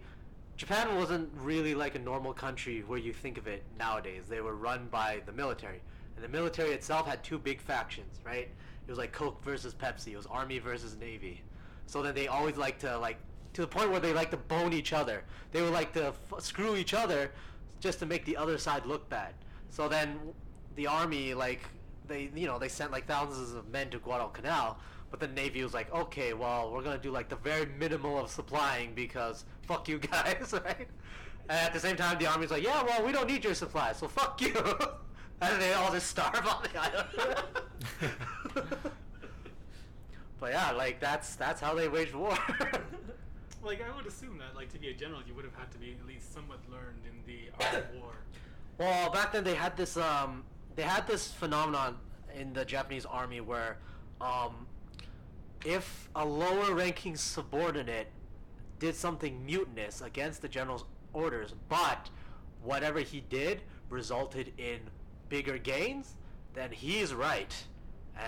Japan wasn't really like a normal country where you think of it nowadays. They were run by the military, and the military itself had two big factions, right? It was like Coke versus Pepsi. It was army versus navy. So then they always like to to the point where they like to bone each other. They would like to screw each other just to make the other side look bad. So then the army they sent like thousands of men to Guadalcanal. But the Navy was like, okay, well, we're going to do like the very minimal of supplying because fuck you guys, right? And at the same time, the Army's like, yeah, well, we don't need your supplies, so fuck you. And they all just starve on the island. But yeah, like that's how they waged war.
Like I would assume that like to be a general, you would have had to be at least somewhat learned in the art of war.
Well, back then they had this phenomenon in the Japanese army where if a lower ranking subordinate did something mutinous against the general's orders, but whatever he did resulted in bigger gains, then he's right,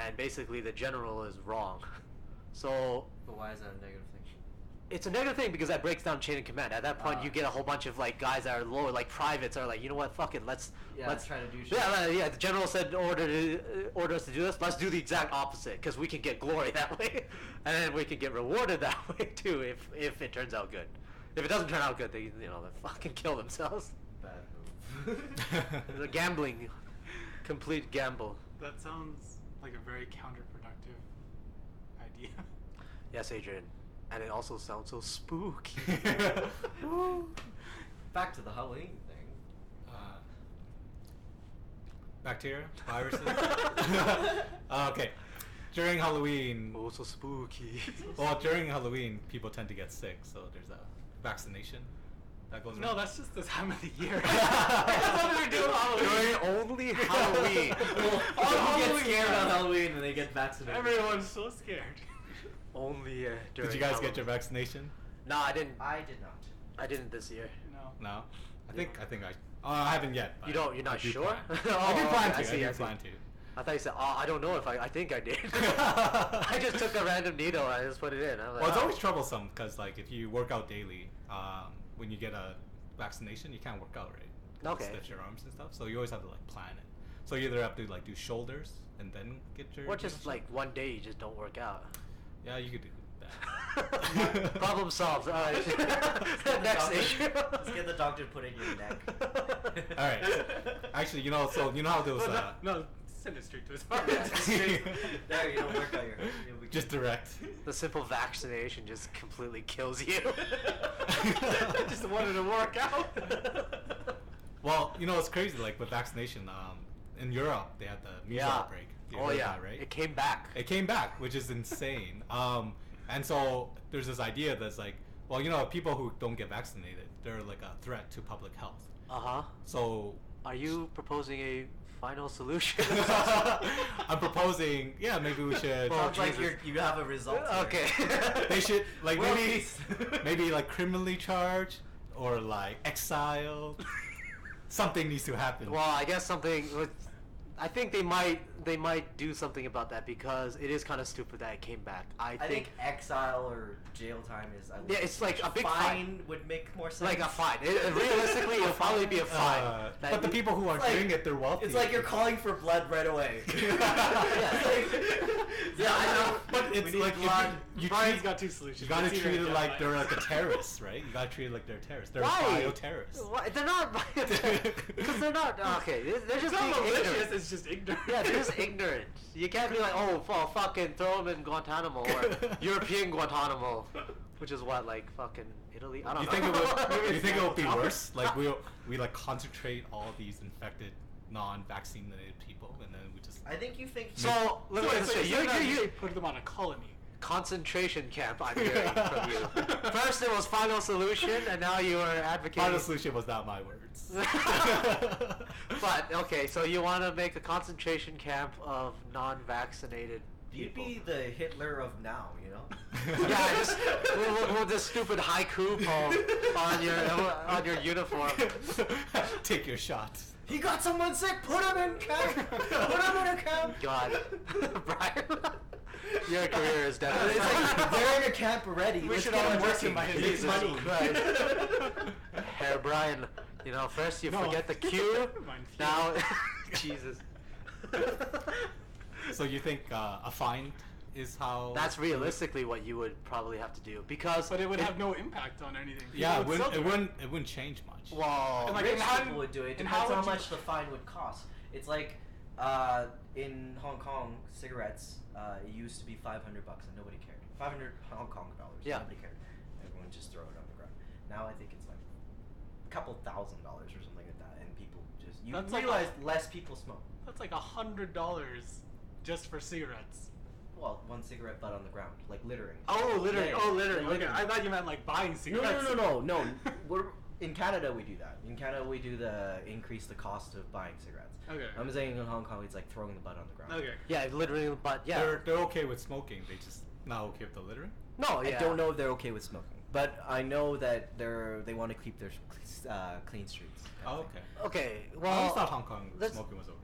and basically the general is wrong. So
But why is that a negative thing?
it's a negative thing because that breaks down chain of command. At that point, you get a whole bunch of like guys that are lower, like privates, are like, you know what, fuck it, let's
try to do shit.
Yeah. The general said order us to do this. Let's do the exact opposite because we can get glory that way, and then we can get rewarded that way too if it turns out good. If it doesn't turn out good, they fucking kill themselves.
Bad move.
It's a gambling, complete gamble.
That sounds like a very counterproductive idea.
Yes, Adrian. And it also sounds so spooky.
Back to the Halloween thing.
Bacteria, viruses. Okay. During Halloween,
Oh, so spooky.
well, during Halloween, people tend to get sick, so there's a vaccination that goes.
No,
around.
that's just the time of the year. That's what we do on Halloween.
During only Halloween.
People get scared on Halloween when they get vaccinated.
Everyone's so scared.
Only during
Did you guys
Halloween.
get your vaccination?
No, I didn't.
I did not.
I didn't this year.
No.
No. I think I. I haven't yet.
You
but
don't. You're
I
not
do
sure?
plan.
Oh,
I do plan
okay,
to.
I see,
I
I
do
see.
plan to.
I thought you said, I don't know if I think I did. I just took a random needle and I just put it in. I'm like,
Well, it's
oh.
always troublesome because like if you work out daily, when you get a vaccination, you can't work out, right?
Okay.
It stiffs your arms and stuff, so you always have to like plan it. So you either have to like do shoulders and then get your.
Or just like one day you just don't work out.
Yeah, you could do that.
Problem solved. All right. Next issue.
Let's get the doctor to put it in your neck.
All right. So, actually, you know how those.
No, send it straight to his heart.
Yeah.
There, you don't work out your head. You'll be
Just
good.
direct.
The simple vaccination just completely kills you.
Just wanted to work out.
Well, you know it's crazy. Like with vaccination, in Europe they had the measles outbreak. You
Oh
heard
yeah.
that, right?
It came back.
It came back, which is insane. And so there's this idea that's like, well, you know, people who don't get vaccinated, they're like a threat to public health.
Uh-huh.
So
Are you proposing a final solution?
I'm proposing, yeah, maybe we should.
Well,
Sounds like
Jesus.
you have a result. here.
Okay.
They should like
World
maybe
peace.
maybe like criminally charged or like exiled. Something needs to happen.
Well, I guess something. I think they might do something about that because it is kind of stupid that it came back. I
I think exile or jail time is.
Yeah, it's like a big fine.
fine would make more sense.
like a fine. Realistically, it'll probably be a fine. That
But the
you-
people who aren't
It's like-
doing it, they're wealthy.
It's like you're calling for blood right away.
Yeah, I know.
But
We
it's
need
like if
blood.
you
Brian's
treat,
got two solutions.
you gotta
It's either
treat it
death
like
by-
they're like a terrorist, right? You gotta treat it like they're terrorists. They're
Why?
bioterrorists.
Why? They're not because they're not. Okay, they're just
It's
being
not malicious,
ignorant.
it's just ignorant.
Yeah, they're just ignorant. You can't be like, oh, fucking throw them in Guantanamo or European Guantanamo, which is what, like fucking Italy. I don't
You
know.
think it would?
Maybe
You
it's
think it would be
Guantanamo.
worse? Like we like concentrate all these infected, non-vaccinated people, and then we just.
I think you think.
So let me
So
get this straight.
you
You
put them on a colony.
concentration camp. I'm hearing from you. First it was final solution, and now you are advocating.
Final solution was not my words.
But okay, so you want to make a concentration camp of non-vaccinated
You'd
people.
be the Hitler of now, you know.
Yeah, just with this stupid haiku poem on your uniform.
Take your shot.
He got someone sick. Put him in camp. Put him in a camp.
God, Brian, your career is
It's
definitely.
like they're in a camp already.
We
Let's
should
get
all
them
address him
working.
by his
It's
Jesus
money.
Christ. Herr Brian, you know, first you
No.
forget the Q.
Mine few.
Now, Jesus.
So you think a fine is how?
That's realistically what you would probably have to do because.
But it would have no impact on anything.
Yeah,
People would still do
it wouldn't change much.
Well,
And like,
Rich
and how-
people would do it.
and
Depends
how
how
would you-
much the fine would cost. It's like in Hong Kong, cigarettes it used to be $500 and nobody cared. 500 Hong Kong dollars.
Yeah.
Nobody cared. Everyone just throw it on the ground. Now I think it's like a couple $1,000 or something like that, and people just you
That's like
realize less people smoke.
That's like $100 just for cigarettes.
Well, one cigarette butt on the ground, like littering.
Oh, littering.
Yeah,
Oh,
yeah.
littering.
Like
Okay, I thought you meant like buying
No,
cigarettes.
no. We're in Canada. We do that. In Canada, we do increase the cost of buying cigarettes.
Okay.
I'm saying in Hong Kong, it's like throwing the butt on the ground.
Okay.
Yeah, literally, but yeah.
They're okay with smoking. They just not okay with the littering.
No, yeah.
I don't know if they're okay with smoking, but I know that they want to keep their clean streets.
Oh, okay.
Okay,
I
well.
always thought Hong Kong
let's-
smoking was okay.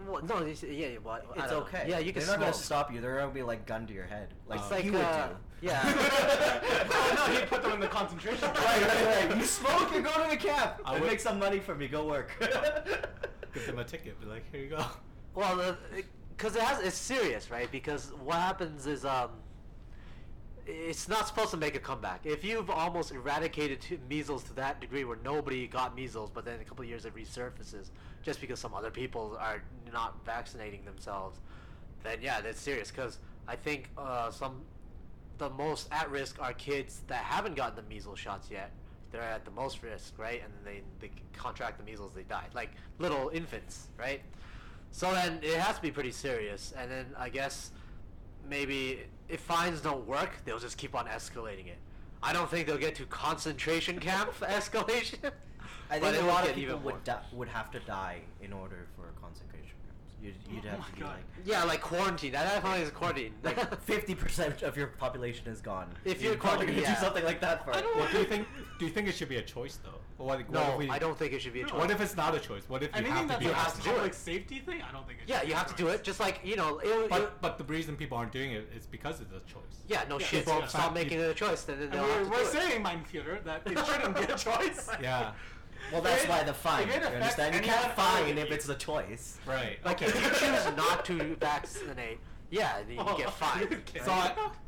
Well, no, yeah, well, I
It's
don't know.
okay.
Yeah, you can
They're not gonna
smoke.
stop you. They're gonna be like gun to your head, like
It's
like,
you would
uh,
do.
Yeah.
Oh no, he'd put them in the concentration camp.
Right. You smoke, you go to the camp.
I
And
would-
make some money for me. Go work.
Give them a ticket. Be like, here you go.
Well, because it's serious, right? Because what happens is it's not supposed to make a comeback. If you've almost eradicated measles to that degree where nobody got measles, but then in a couple of years it resurfaces just because some other people are not vaccinating themselves, then yeah, that's serious. Because I think the most at risk are kids that haven't gotten the measles shots yet. They're at the most risk, right? And then they contract the measles, they die. Like little infants, right? So then it has to be pretty serious. And then I guess maybe if fines don't work, they'll just keep on escalating it. I don't think they'll get to concentration camp escalation.
I
but
think
it
a
will
lot
get
of people
even more.
would have to die in order for a concentration camps. You'd
Oh
have
my
to be
God.
like
Yeah, like quarantine. That definitely is quarantine.
like 50% of your population is gone.
If
You're
you're
probably
quarantined,
gonna
yeah.
do something like that for.
I don't
What do you think? Do you think it should be a choice though? Or what if
No,
we,
I don't think it should be a choice.
What if it's not a choice? What if you
Anything
have to
that's
be
You
a
have to do
public
it.
safety thing, I don't think it should
Yeah,
be
you
a
have to do
choice.
it. Just like,
But the reason people aren't doing it is because it's a choice.
yeah, no
Yeah,
shit.
people-
Stop making it a choice, then
And
they'll have to
we're
do it.
saying, Mind Theater, that it shouldn't be a choice.
Yeah.
Well, that's
If it-
why the fine.
if it
You
affects
understand? You
anyone
can't fine
other
if
than
it's a choice.
Right.
Like,
okay.
if you choose not to vaccinate, yeah, then you get fined.
Okay.
So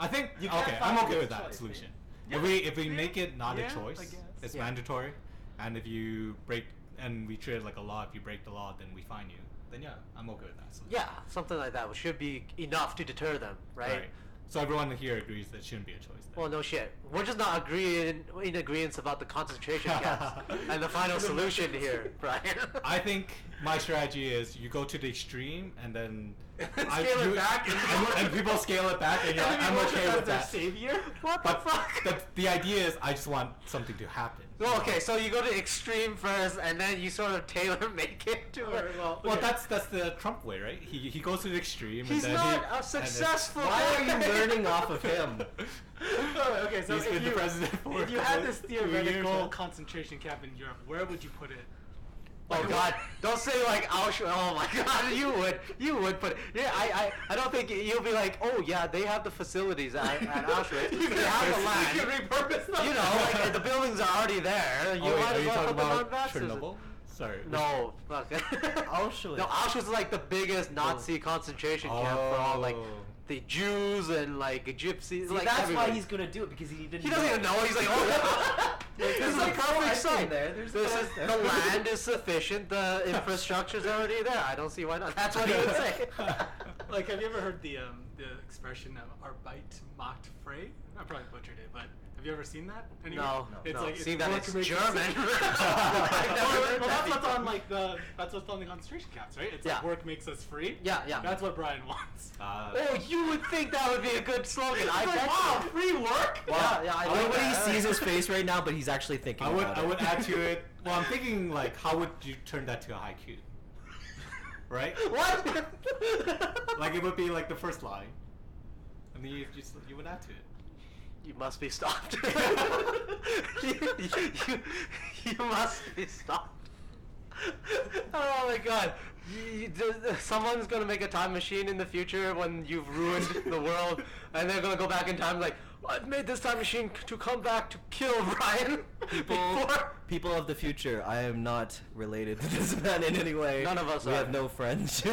I think
You can't
okay,
find
I'm okay
it
with
as a
that
choice,
solution.
yeah.
If we make it not
Yeah,
a choice,
I guess.
it's
Yeah.
mandatory, and if you break and we treat it like a law, if you break the law, then we fine you. Then yeah, I'm okay with that. Solution.
Yeah, something like that should be enough to deter them, right?
So everyone here agrees that it shouldn't be a choice. Then.
Well, no shit. We're just not agreeing in agreement about the concentration camps and the final solution here, Brian.
I think my strategy is you go to the extreme and then
Scale it back
and people scale it back, and you're like, I'm okay with that.
Savior?
What the
But
fuck?
the idea is I just want something to happen.
Well, okay, so you go to extreme first, and then you sort of tailor make it to
Alright,
it.
well,
Well,
okay.
that's the Trump way, right? He goes to the extreme.
He's
and then
not
he,
a
and then-
successful.
Why are you
guy.
learning off of him?
Oh, okay, so
He's
if
been the
you,
president for
if you
a
had
couple-
this
2 years
theoretical
now.
concentration camp in Europe, where would you put it?
Oh God! Don't say like Auschwitz. Oh my God! You would put. Yeah, I don't think you'll be like, oh yeah, they have the facilities at Auschwitz. They have the land.
You can repurpose them.
You know, like the buildings are already there. You
Oh, wait,
might
are
as
you
well
talking
put them on
about
baptism.
Chernobyl? Sorry.
No, fuck.
Auschwitz.
No, Auschwitz is like the biggest Nazi concentration camp for all like
Oh.
the Jews and like gypsies.
See,
like
that's
everybody.
why he's gonna do it, because he didn't.
He doesn't even know. He's like, oh, this is a
like
perfect
floods in
site.
there. There's
This
floods
is,
there.
the land is sufficient. The infrastructure's already there. I don't see why not. That's what he would say.
Like, have you ever heard the expression Arbeit macht frei? I probably butchered it, but have you ever seen that? Anywhere?
No,
It's
no.
like
Seen that
work
it's
makes
German.
us-
I've never
well,
heard
well,
that
that's what's
before.
on that's what's on the concentration camps, right? It's
Yeah.
like work makes us free.
Yeah, yeah.
That's what Brian wants.
Oh, you would think that would be a good slogan. I
Like,
bet
wow,
you.
free work?
Yeah, I like
Nobody
that.
sees his face right now, but he's actually thinking about it.
I would add to it. Well, I'm thinking like, how would you turn that to a haiku? Right?
What?
Like it would be like the first line, and then you would add to it.
You must be stopped. you must be stopped. Oh my God. Someone's gonna make a time machine in the future when you've ruined the world, and they're gonna go back in time like, I've made this time machine to come back to kill Brian.
People of the future, I am not related to this man in any way.
None of us
We
are.
have no friends.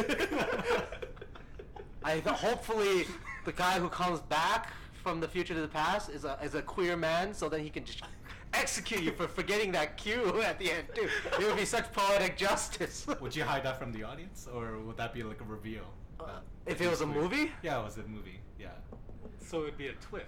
Hopefully the guy who comes back from the future to the past is a queer man, so then he can just execute you for forgetting that cue at the end too. It would be such poetic justice.
Would you hide that from the audience, or would that be like a reveal?
If it was a movie?
Yeah, it was a movie. Yeah.
So it'd be a twist.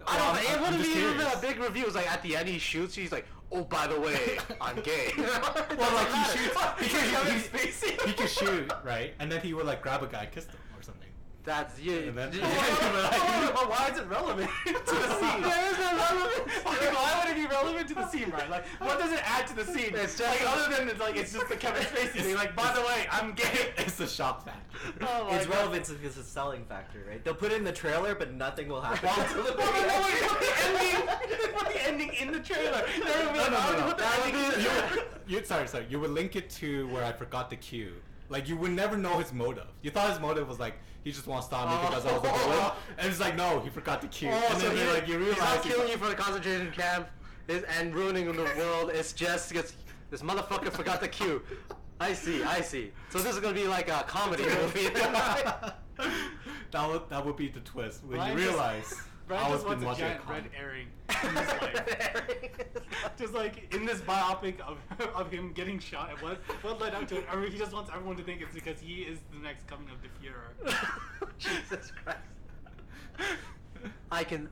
I don't know.
I'm
It wouldn't
just
be even
curious.
a big review. It's like at the end he shoots. He's like, "Oh, by the way, I'm gay."
Well, like he shoots
Kevin
because
Spacey.
he could shoot, right? And then he would like grab a guy, kiss them, or something.
That's you.
And then-
Why is it relevant to the scene?
There is no relevance.
Why would it be relevant to the scene, Brian? Like, what does it add to the scene?
It's just-
like, other than it's just the Kevin Spacey thing. Like, by the way, I'm gay.
It's the shock factor.
Oh my
It's
God.
relevant because it's a selling factor, right? They'll put it in the trailer, but nothing will happen until the
Well,
very
no,
end.
wait, put the ending in the trailer. They're gonna be like, oh, put the
That would
ending in the
be-
trailer.
Sorry. You would link it to where I forgot the cue. Like you would never know his motive. You thought his motive was like he just wants to stop me because I was a bully, and it's like no, he forgot the cue.
Oh,
and
so
then
he,
like you
he's not
realize
killing you for the concentration camp and ruining the world. It's just because this motherfucker forgot the cue. I see. So this is gonna be like a comedy movie.
that would be the twist when
Brian
you
just-
realize
Brian
I was
just wants
been
a
watching a
giant red
comic.
herring in his life. Just like in this biopic of him getting shot, and what led up to it? Or he just wants everyone to think it's because he is the next coming of the Führer.
Jesus Christ. I can.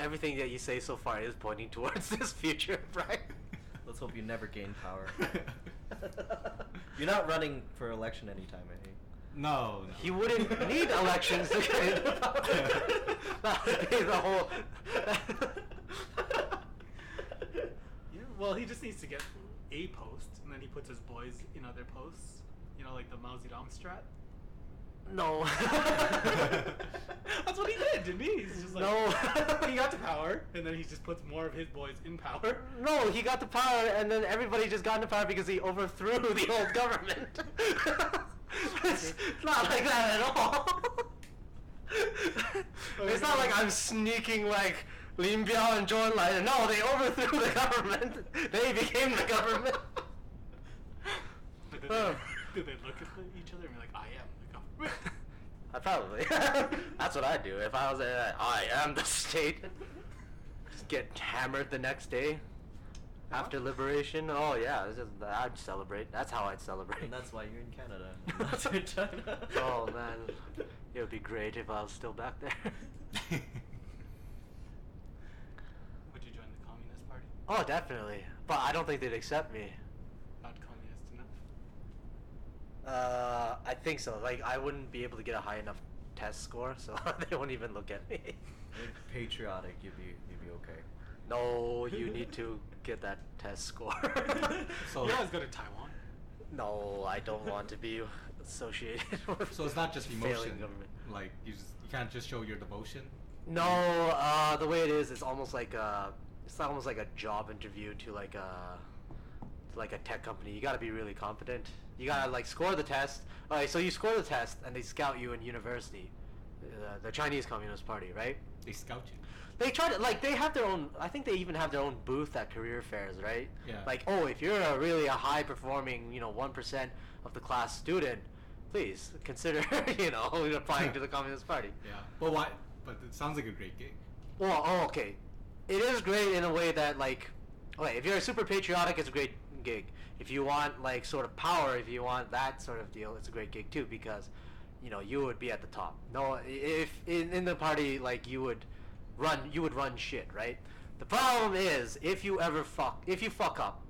Everything that you say so far is pointing towards this future, Brian.
Let's hope you never gain power. You're not running for election anytime, eh?
No.
He wouldn't need elections to get into power. That would be the whole.
Well, he just needs to get a post, and then he puts his boys in other posts. You know, like the Mao Zedong strat.
No.
That's what he did, didn't he? He's just like,
No.
He got to power, and then he just puts more of his boys in power.
No, he got the power, and then everybody just got into power because he overthrew the old government. It's not like that at all. It's not like I'm sneaking like Lin Biao and Zhou Enlai. No, they overthrew the government. They became the government.
But did they look at each other and be like, I am the government?
Probably. That's what I'd do if I was there. I am the state. Just get hammered the next day after liberation. Oh yeah, it's just, I'd celebrate. That's how I'd celebrate.
And that's why you're in Canada, not in China.
Oh man, it would be great if I was still back there.
Would you join the Communist Party?
Oh, definitely. But I don't think they'd accept me.
Not communist enough?
I think so. Like, I wouldn't be able to get a high enough test score, so they won't even look at me.
Patriotic, you'd be okay.
No, you need to get that test score.
So
You always go to Taiwan.
No, I don't want to be associated with.
So it's not just
failing
emotion.
government.
Like you can't just show your devotion.
No, the way it is, it's almost like a job interview to like a tech company. You gotta be really competent. You gotta like score the test. Alright, so you score the test and they scout you in university, the Chinese Communist Party, right?
They scout you.
They try to like they have their own. I think they even have their own booth at career fairs, right?
Yeah.
Like, oh, if you're a high performing, 1% of the class student, please consider, applying to the Communist Party.
Yeah. Well, why? But it sounds like a great gig.
Well, okay. It is great in a way that, like, okay, if you're super patriotic, it's a great gig. If you want, like, sort of power, if you want that sort of deal, it's a great gig, too, because, you would be at the top. No, if in the party, like, you would run shit, right? The problem is, if you fuck up,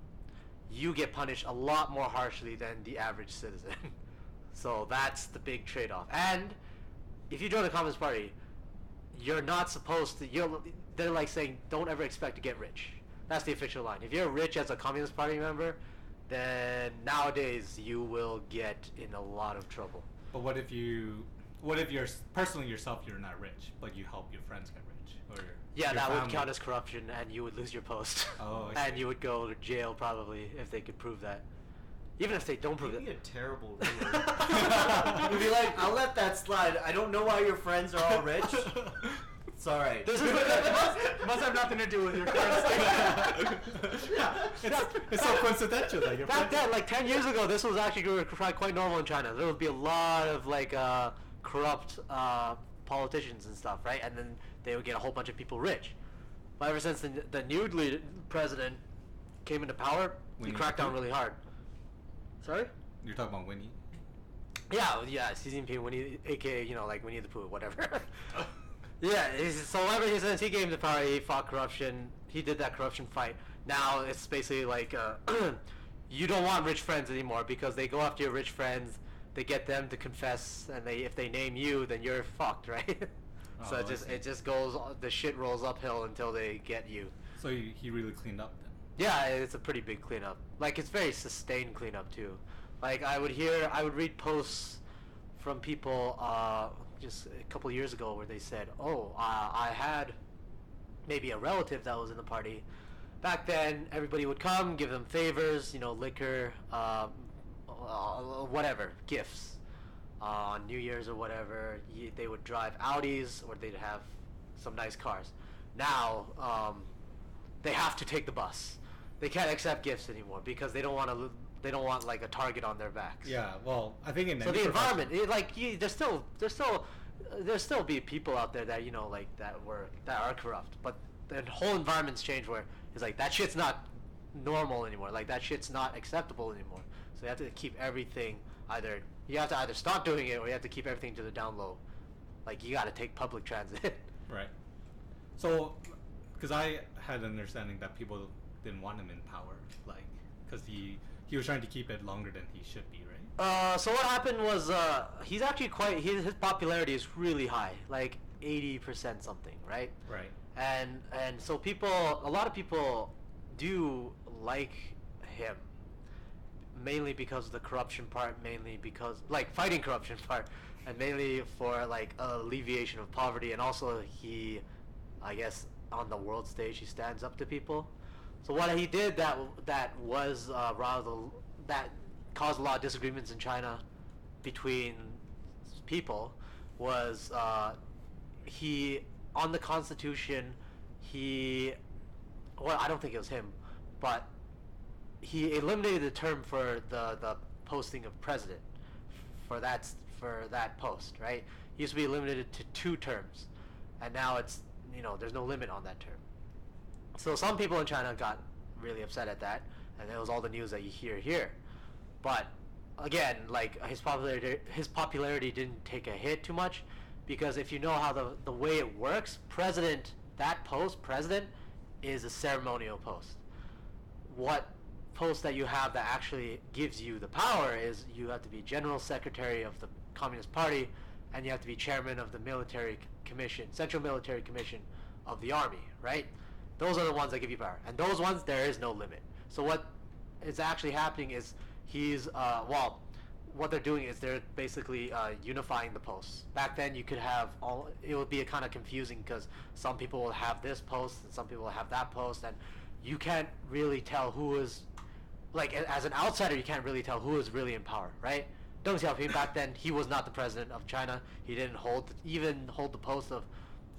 you get punished a lot more harshly than the average citizen. So that's the big trade-off. And if you join the Communist Party, you're not supposed to. They're like saying, don't ever expect to get rich. That's the official line. If you're rich as a Communist Party member, then nowadays you will get in a lot of trouble.
But what if you're personally yourself, you're not rich, but you help your friends get rich, or
Yeah,
your
that would
family?
count as corruption, and you would lose your post.
Oh, I
And
see.
you would go to jail probably if they could prove that. Even if they don't prove
You'd be
it.
a terrible ruler. You'd be like, I'll let that slide. I don't know why your friends are all rich. It's alright.
This is
Must have nothing to do with your current state.
It's so coincidental that you're
Back then, like 10 years ago, this was actually quite normal in China. There would be a lot of like corrupt politicians and stuff, right? And then they would get a whole bunch of people rich. But ever since the new president came into power, he
Winnie
cracked
the
down
Pooh?
really hard. Sorry?
You're talking about Winnie.
Yeah, Xi Jinping, Winnie, aka like Winnie the Pooh, whatever. Yeah, so ever since he came to power, he fought corruption. He did that corruption fight. Now it's basically like you don't want rich friends anymore because they go after your rich friends. They get them to confess, and if they name you, then you're fucked, right? So
Oh, I
it
see.
just goes, the shit rolls uphill until they get you.
So he really cleaned up then.
Yeah, it's a pretty big cleanup. Like, it's very sustained cleanup too. Like, I would read posts from people just a couple years ago where they said, oh, I had maybe a relative that was in the party. Back then, everybody would come, give them favors, liquor, whatever, gifts. On New Year's or whatever, they would drive Audis or they'd have some nice cars. Now, they have to take the bus. They can't accept gifts anymore because they don't want like a target on their backs.
Yeah, well, I think in
So
any
the
profession-
environment, there's still be people out there that that are corrupt, but the whole environment's changed where it's like that shit's not normal anymore. Like that shit's not acceptable anymore. So you have to keep everything you have to either stop doing it or you have to keep everything to the down low. Like you got to take public transit.
Right. So, because I had an understanding that people didn't want him in power, like, because he was trying to keep it longer than he should be, right?
So what happened was he's actually his popularity is really high, like 80% something, right?
Right.
And so a lot of people do like him, mainly because of the corruption part, mainly because like fighting corruption part, and mainly for like alleviation of poverty, and also he, I guess, on the world stage he stands up to people. So what he did that was that caused a lot of disagreements in China between people was he on the Constitution I don't think it was him, but he eliminated the term for the posting of president for that post, right? It used to be limited to 2 terms, and now it's there's no limit on that term. So some people in China got really upset at that, and it was all the news that you hear here. But again, like his popularity didn't take a hit too much, because if you know how the way it works, president is a ceremonial post. What post that you have that actually gives you the power is you have to be general secretary of the Communist Party, and you have to be chairman of the Central Military Commission of the Army, right? Those are the ones that give you power, and those ones there is no limit. So what is actually happening is what they're doing is they're basically unifying the posts. Back then you could have it would be a kind of confusing, because some people will have this post and some people will have that post, and you can't really tell who is, like as an outsider you can't really tell who is really in power, right? Deng Xiaoping back then, he was not the president of China. He didn't even hold the post of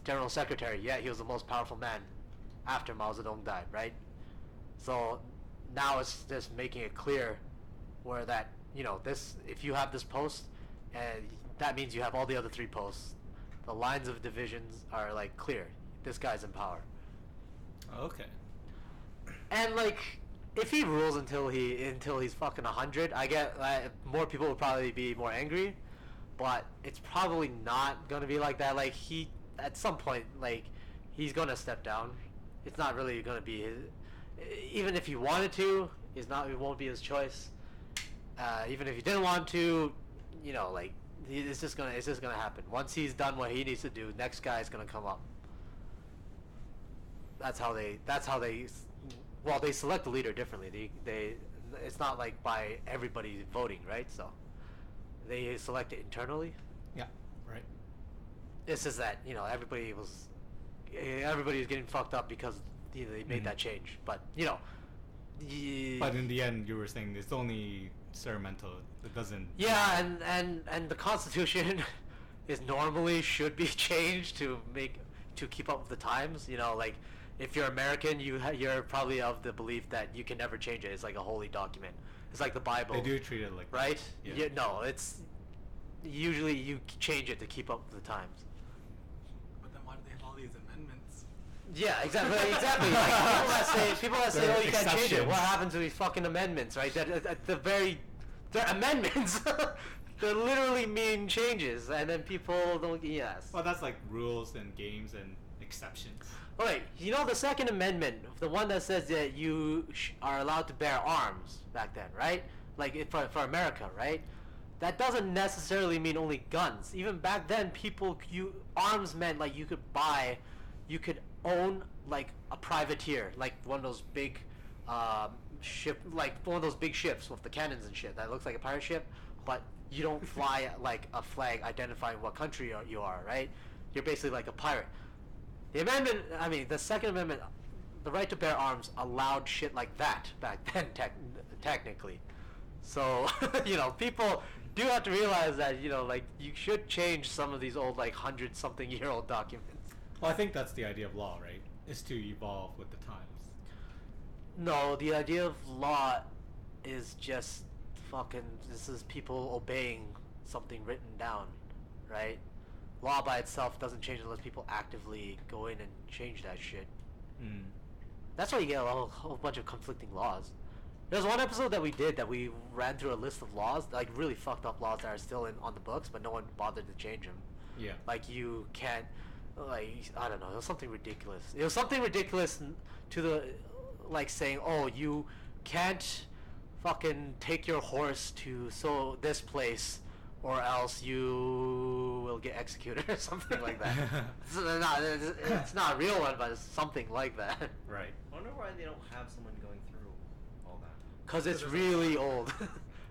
general secretary, yet he was the most powerful man after Mao Zedong died, right? So now it's just making it clear where that, if you have this post, that means you have all the other 3 posts. The lines of divisions are like clear. This guy's in power.
Okay.
And like, if he rules until he's fucking 100, I get more people will probably be more angry, but it's probably not gonna be like that. Like he, at some point, like he's gonna step down. It's not really gonna be his. Even if he wanted to, it won't be his choice. Even if he didn't want to, like it's just gonna happen. Once he's done what he needs to do, next guy is gonna come up. That's how they select the leader differently. It's not like by everybody voting, right? So they select it internally.
Yeah. Right.
It's just that everybody was getting fucked up because they made that change. But
but in the end, you were saying it's only ceremonial. It doesn't.
Yeah, and the Constitution is normally should be changed to keep up with the times. Like if you're American, you're probably of the belief that you can never change it. It's like a holy document. It's like the Bible.
They do treat it like
right.
That.
Yeah. No, it's usually you change it to keep up with the times.
But then why do they have all these amendments?
Yeah, exactly. Like, people that say, "Oh, you can't change it." What happens to these fucking amendments, right? They're amendments. They literally mean changes, and then people don't. Yes.
Well, that's like rules and games and exceptions.
Oh, wait, the Second Amendment, the one that says that you are allowed to bear arms back then, right? Like for America, right? That doesn't necessarily mean only guns. Even back then, arms meant like you could own like a privateer, like one of those big big ships with the cannons and shit that looks like a pirate ship, but you don't fly like a flag identifying what country you are, right? You're basically like a pirate. The Second Amendment, the right to bear arms allowed shit like that back then, technically. So, people do have to realize that, like, you should change some of these old, like, 100-something-year-old documents.
Well, I think that's the idea of law, right? Is to evolve with the times.
No, the idea of law is just this is people obeying something written down, right? Law by itself doesn't change unless people actively go in and change that shit. That's why you get a whole bunch of conflicting laws. There's one episode that we did that we ran through a list of laws, like really fucked up laws that are still on the books, but no one bothered to change them.
Yeah.
Like you can't, like I don't know. It was something ridiculous. It was something ridiculous to the, like saying, oh, you can't fucking take your horse to this place, or else you will get executed or something like that. It's not a real one, but it's something like that.
Right.
I wonder why they don't have someone going through all that.
Because it's really old.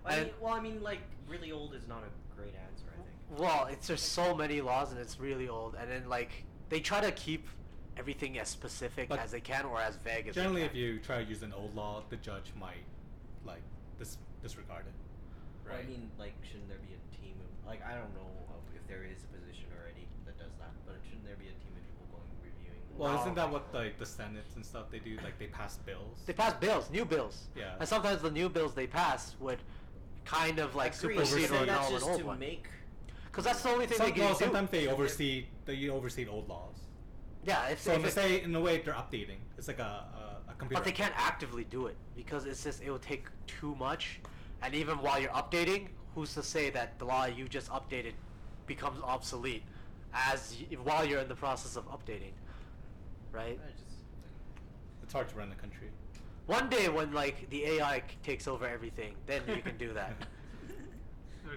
I mean, like, really old is not a great answer, I think.
Well, there's so many laws and it's really old, and then like they try to keep everything as specific
But
as they can or as vague as
Generally,
they
if
can.
you try to use an old law, the judge might like disregard it.
Well,
Right.
I mean, like, shouldn't there be a team of, like, I don't know if there is a position already that does that, but shouldn't there be a team of people going reviewing?
Well,
No.
isn't that what like the Senate and stuff they do? Like they pass bills.
They pass bills, new bills.
Yeah.
And sometimes the new bills they pass would kind of like
Agreed,
supersede
but
or
that's
annul an
just
old
to
one.
make.
Because that's the only thing they can do.
Sometimes they oversee old laws.
Yeah, if
So in a way they're updating. It's like a computer.
but they can't actively do it because it's just it will take too much, and even while you're updating, who's to say that the law you just updated becomes obsolete while you're in the process of updating, right?
It's hard to run the country.
One day when like the AI takes over everything, then you can do that.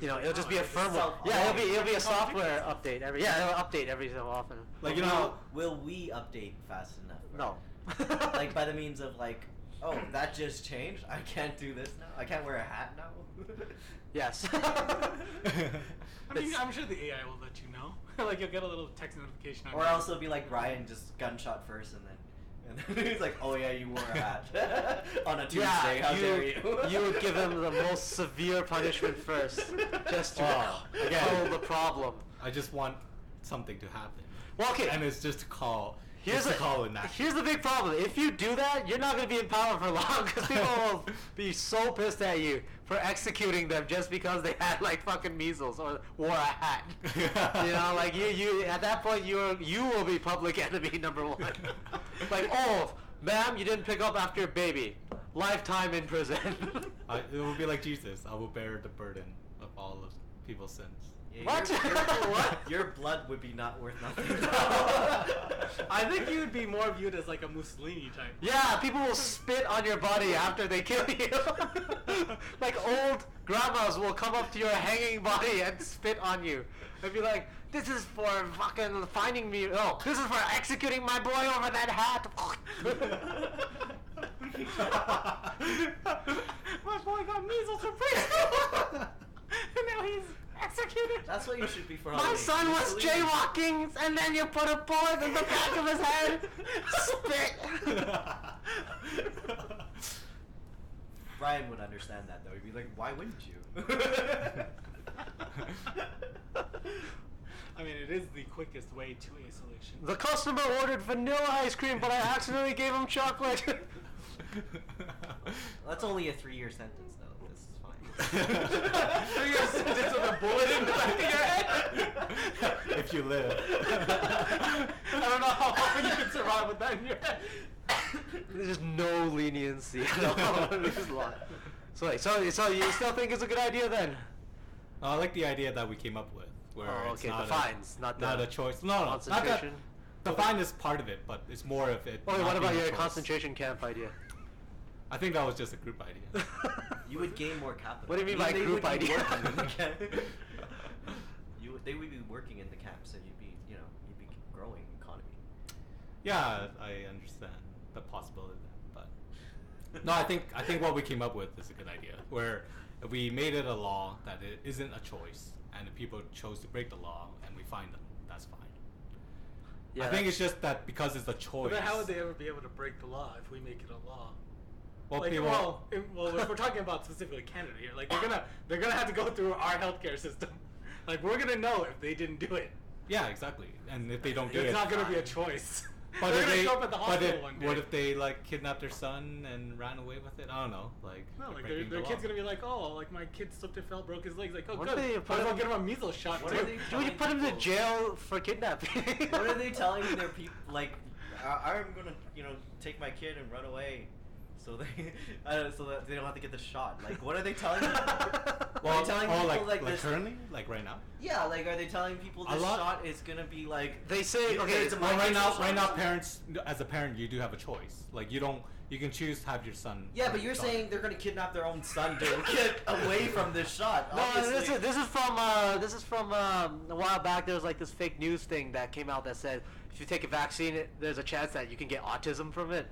You know, it'll just be a firmware. Yeah, it'll be a software update it'll update every so often.
Like you know,
Will we update fast enough?
No.
Like by the means of like, oh, that just changed. I can't do this now. I can't wear a hat now.
Yes.
I mean, I'm sure the AI will let you know. Like you'll get a little text notification. On
Or else it'll be like Bryan just gunshot first and then he's like, oh yeah, you wore a hat on a Tuesday. How dare you?
You would give him the most severe punishment first, just to solve the problem.
I just want something to happen.
Well, okay.
And it's just to call.
Here's
Here's
the big problem. If you do that, you're not going to be in power for long because people will be so pissed at you for executing them just because they had like fucking measles or wore a hat. You know, like you at that point you will be public enemy number one. Like, oh, ma'am, you didn't pick up after your baby. Lifetime in prison.
It will be like Jesus. I will bear the burden of all of people's sins.
Yeah,
What?
What? Your blood would be not worth nothing.
I think you would be more viewed as like a Mussolini type.
Yeah, people will spit on your body after they kill you. Like old grandmas will come up to your hanging body and spit on you. And be like, this is for fucking finding me. Oh, this is for executing my boy over that hat.
My boy got measles from preschool. And now he's executed.
That's what you should be for
My
Halloween.
son was
Mussolini.
jaywalking, and then you put a bullet in the back of his head. Spit.
Bryan would understand that though. He'd be like, why wouldn't you?
I mean, it is the quickest way to a solution.
The customer ordered vanilla ice cream, but I accidentally gave him chocolate.
That's only a 3-year sentence though. This is fine.
3-year sentence with a bullet in the back of your head.
If you live.
I don't know how often you can survive with that in your head.
There's just no leniency at all. There's a lot. So you still think it's a good idea then?
I like the idea that we came up with, where
Oh,
it's
okay,
not
the fines, not
a
the
choice. No, not that.
concentration.
The fine is part of it, but it's more of it.
Okay,
not
what about
being a
your
choice.
concentration camp idea?
I think that was just a group idea.
You would gain more capital.
What do you mean by
They
group
would be
idea?
working in the camp. They would be working in the camps, and you'd be growing economy.
Yeah, I understand the possibility of that, but no, I think what we came up with is a good idea. Where if we made it a law that it isn't a choice, and if people chose to break the law and we fine them, that's fine.
Yeah,
I think it's just that because it's a choice.
But then how would they ever be able to break the law if we make it a law?
Well,
Like,
people.
if we're talking about specifically Canada here, like they're gonna have to go through our healthcare system. Like we're gonna know if they didn't do it.
Yeah, exactly. And if they don't do
It's
it,
not gonna be a choice.
But
they're
if
gonna
they,
show up at the hospital one day.
what if they like kidnapped their son and ran away with it? I don't know. Like,
No,
they're
like
breaking
their
the
kid's
law.
gonna be like, oh, like my kid slipped and fell, broke his legs. Like, oh,
What
good.
if they
Might
put
as well
him-
get him a measles shot
What
too.
are they
Would you put him to
people-
jail for kidnapping?
What are they telling their people? Like, I'm gonna, take my kid and run away, so they, so that they don't have to get the shot. Like, what are they telling them? Are they telling people
like
this?
currently, like right now.
Yeah, like are they telling people
A
this
lot-
shot is gonna be like?
They say okay.
It's a
Well,
mind control
right now,
shot?
parents, as a parent, you do have a choice. Like you can choose to have your son.
Yeah, but you're
daughter.
saying they're gonna kidnap their own son to get away from this shot.
No,
Obviously.
this is from a while back. There was like this fake news thing that came out that said if you take a vaccine, there's a chance that you can get autism from it.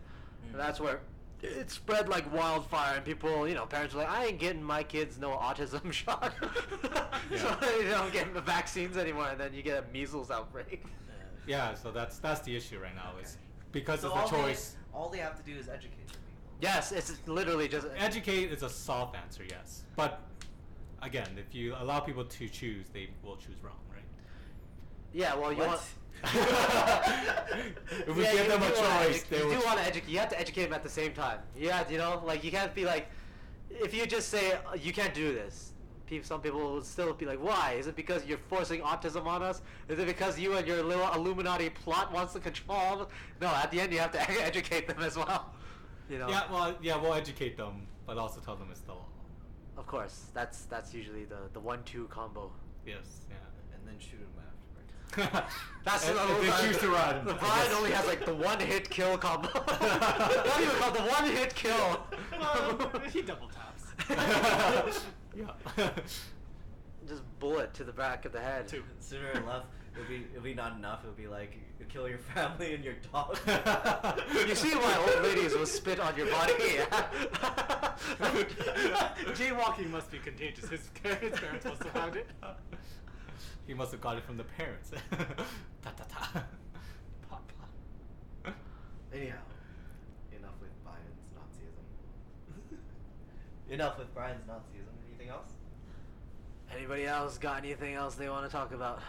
And that's where it spread like wildfire, and people, parents were like, I ain't getting my kids no autism shot. So they don't get the vaccines anymore, and then you get a measles outbreak.
Yeah, so that's the issue right now is because
So
it's a choice.
all they have to do is educate the people.
Yes, it's literally just
Educate is a soft answer, yes. But again, if you allow people to choose, they will choose wrong, right?
yeah. Well, you
What?
want.
If we
Yeah,
give them a
do wanna
choice, they
you
will.
do want to educate. You have to educate them at the same time. Yeah, like you can't be like, if you just say you can't do this, some people will still be like, why? Is it because you're forcing autism on us? Is it because you and your little Illuminati plot wants to control us? No, at the end you have to educate them as well.
Yeah, we'll educate them, but also tell them it's the law.
Of course, that's usually the 1-2 combo.
Yes, yeah.
And then shoot them afterwards.
That's
If they choose to run.
The
I
Bryan
guess.
only has like the one-hit kill combo. Not even called the one-hit kill.
Well, he double taps.
Yeah.
Just bullet to the back of the head.
Two.
Sooner or left, it'll be not enough. It'll be like you kill your family and your dog.
You see why old ladies will spit on your body?
Jaywalking must be contagious. His parents must have found it.
He must have got it from the parents. Ta ta ta.
Papa.
Anyhow, enough with Bryan's Nazism. Enough with Bryan's Nazism. Anything else?
Anybody else got anything else they want to talk about?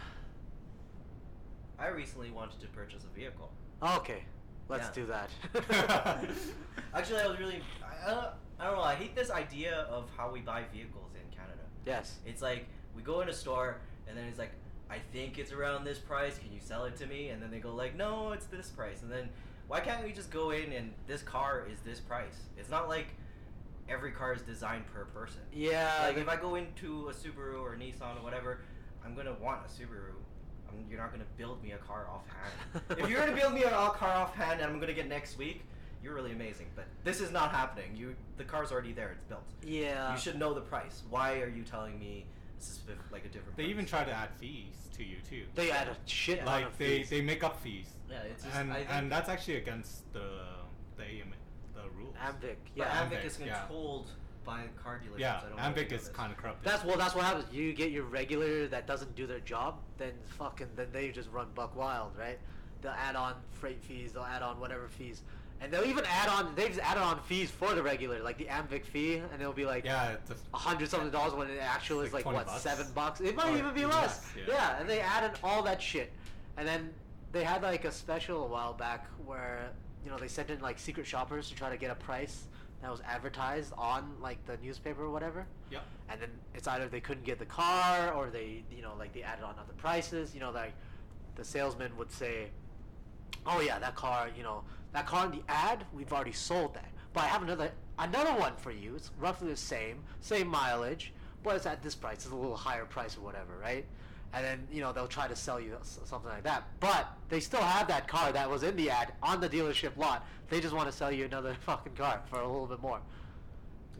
I recently wanted to purchase a vehicle.
Okay, let's
Yeah.
do that.
Actually, I was really. I don't know. I hate this idea of how we buy vehicles in Canada.
Yes.
It's like we go in a store and then it's like, I think it's around this price. Can you sell it to me? And then they go like, no, it's this price. And then why can't we just go in and this car is this price? It's not like every car is designed per person.
Yeah.
Like if I go into a Subaru or a Nissan or whatever, I'm gonna want a Subaru. You're not gonna build me a car offhand. If you're gonna build me a car offhand and I'm gonna get next week, you're really amazing. But this is not happening. The car's already there. It's built.
Yeah.
You should know the price. Why are you telling me this is like a different
They
price?
even try to add fees to you too.
They add a shit ton
Like
of
they
fees.
they make up fees.
Yeah, it's just,
and
I think,
and that's actually against the AMA, the rules.
Amvic.
but
Yeah.
Amvic is
yeah.
controlled by car dealerships.
Yeah,
I don't know if
Amvic
you know
is
this.
kind of corrupted.
That's what happens. You get your regular that doesn't do their job, then they just run buck wild, right? They'll add on freight fees, they'll add on whatever fees, and they'll even they've added on fees for the regular, like the Amvic fee, and it'll be like
yeah, it's
$100-something when it actually is
Like
like what,
$20?
$7? It might
Or
even be
even
less.
less, yeah.
And they added all that shit, and then they had like a special a while back where they sent in like secret shoppers to try to get a price that was advertised on like the newspaper or whatever.
Yep.
And then it's either they couldn't get the car or they like they added on other prices. Like the salesman would say, oh yeah, that car in the ad, we've already sold that, but I have another one for you. It's roughly the same mileage, but it's at this price. It's a little higher price or whatever, right? And then they'll try to sell you something like that, but they still have that car that was in the ad on the dealership lot. They just want to sell you another fucking car for a little bit more.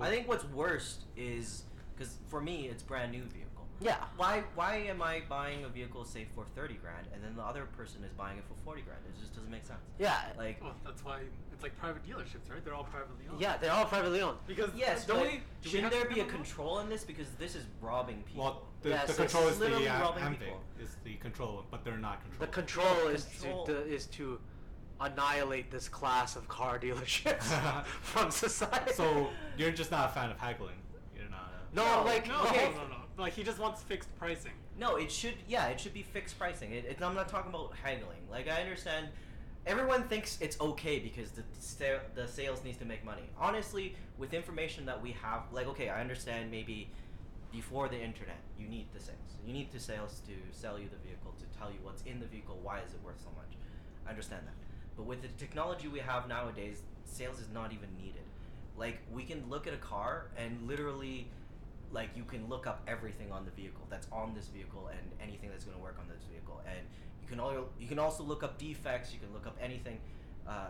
I think what's worst is because for me it's brand new vehicle.
Yeah.
Why am I buying a vehicle say for 30 grand and then the other person is buying it for 40 grand? It just doesn't make sense.
Yeah.
Like
Well, that's why it's like private dealerships, right? They're all privately owned.
Yeah, they're all privately owned.
Because
yes,
don't
but
we? Do we
shouldn't
have
there
to
be a
have them all?
control in this because this is robbing people?
Well, the
Yes,
control
it's
is the
literally robbing
Amvic
people.
is the control, but they're not
The
controlled.
control
Control.
is to annihilate this class of car dealerships from society.
So you're just not a fan of haggling. You're not.
no, like
No,
okay.
no. Like he just wants fixed pricing.
No, it should be fixed pricing. I'm not talking about haggling. Like I understand, everyone thinks it's okay because the sales needs to make money. Honestly, with information that we have, like okay, I understand maybe before the internet, you need the sales. You need the sales to sell you the vehicle, to tell you what's in the vehicle, why is it worth so much. I understand that. But with the technology we have nowadays, sales is not even needed. Like we can look at a car and literally like you can look up everything on the vehicle that's on this vehicle and anything that's going to work on this vehicle, and you can also look up defects. You can look up anything,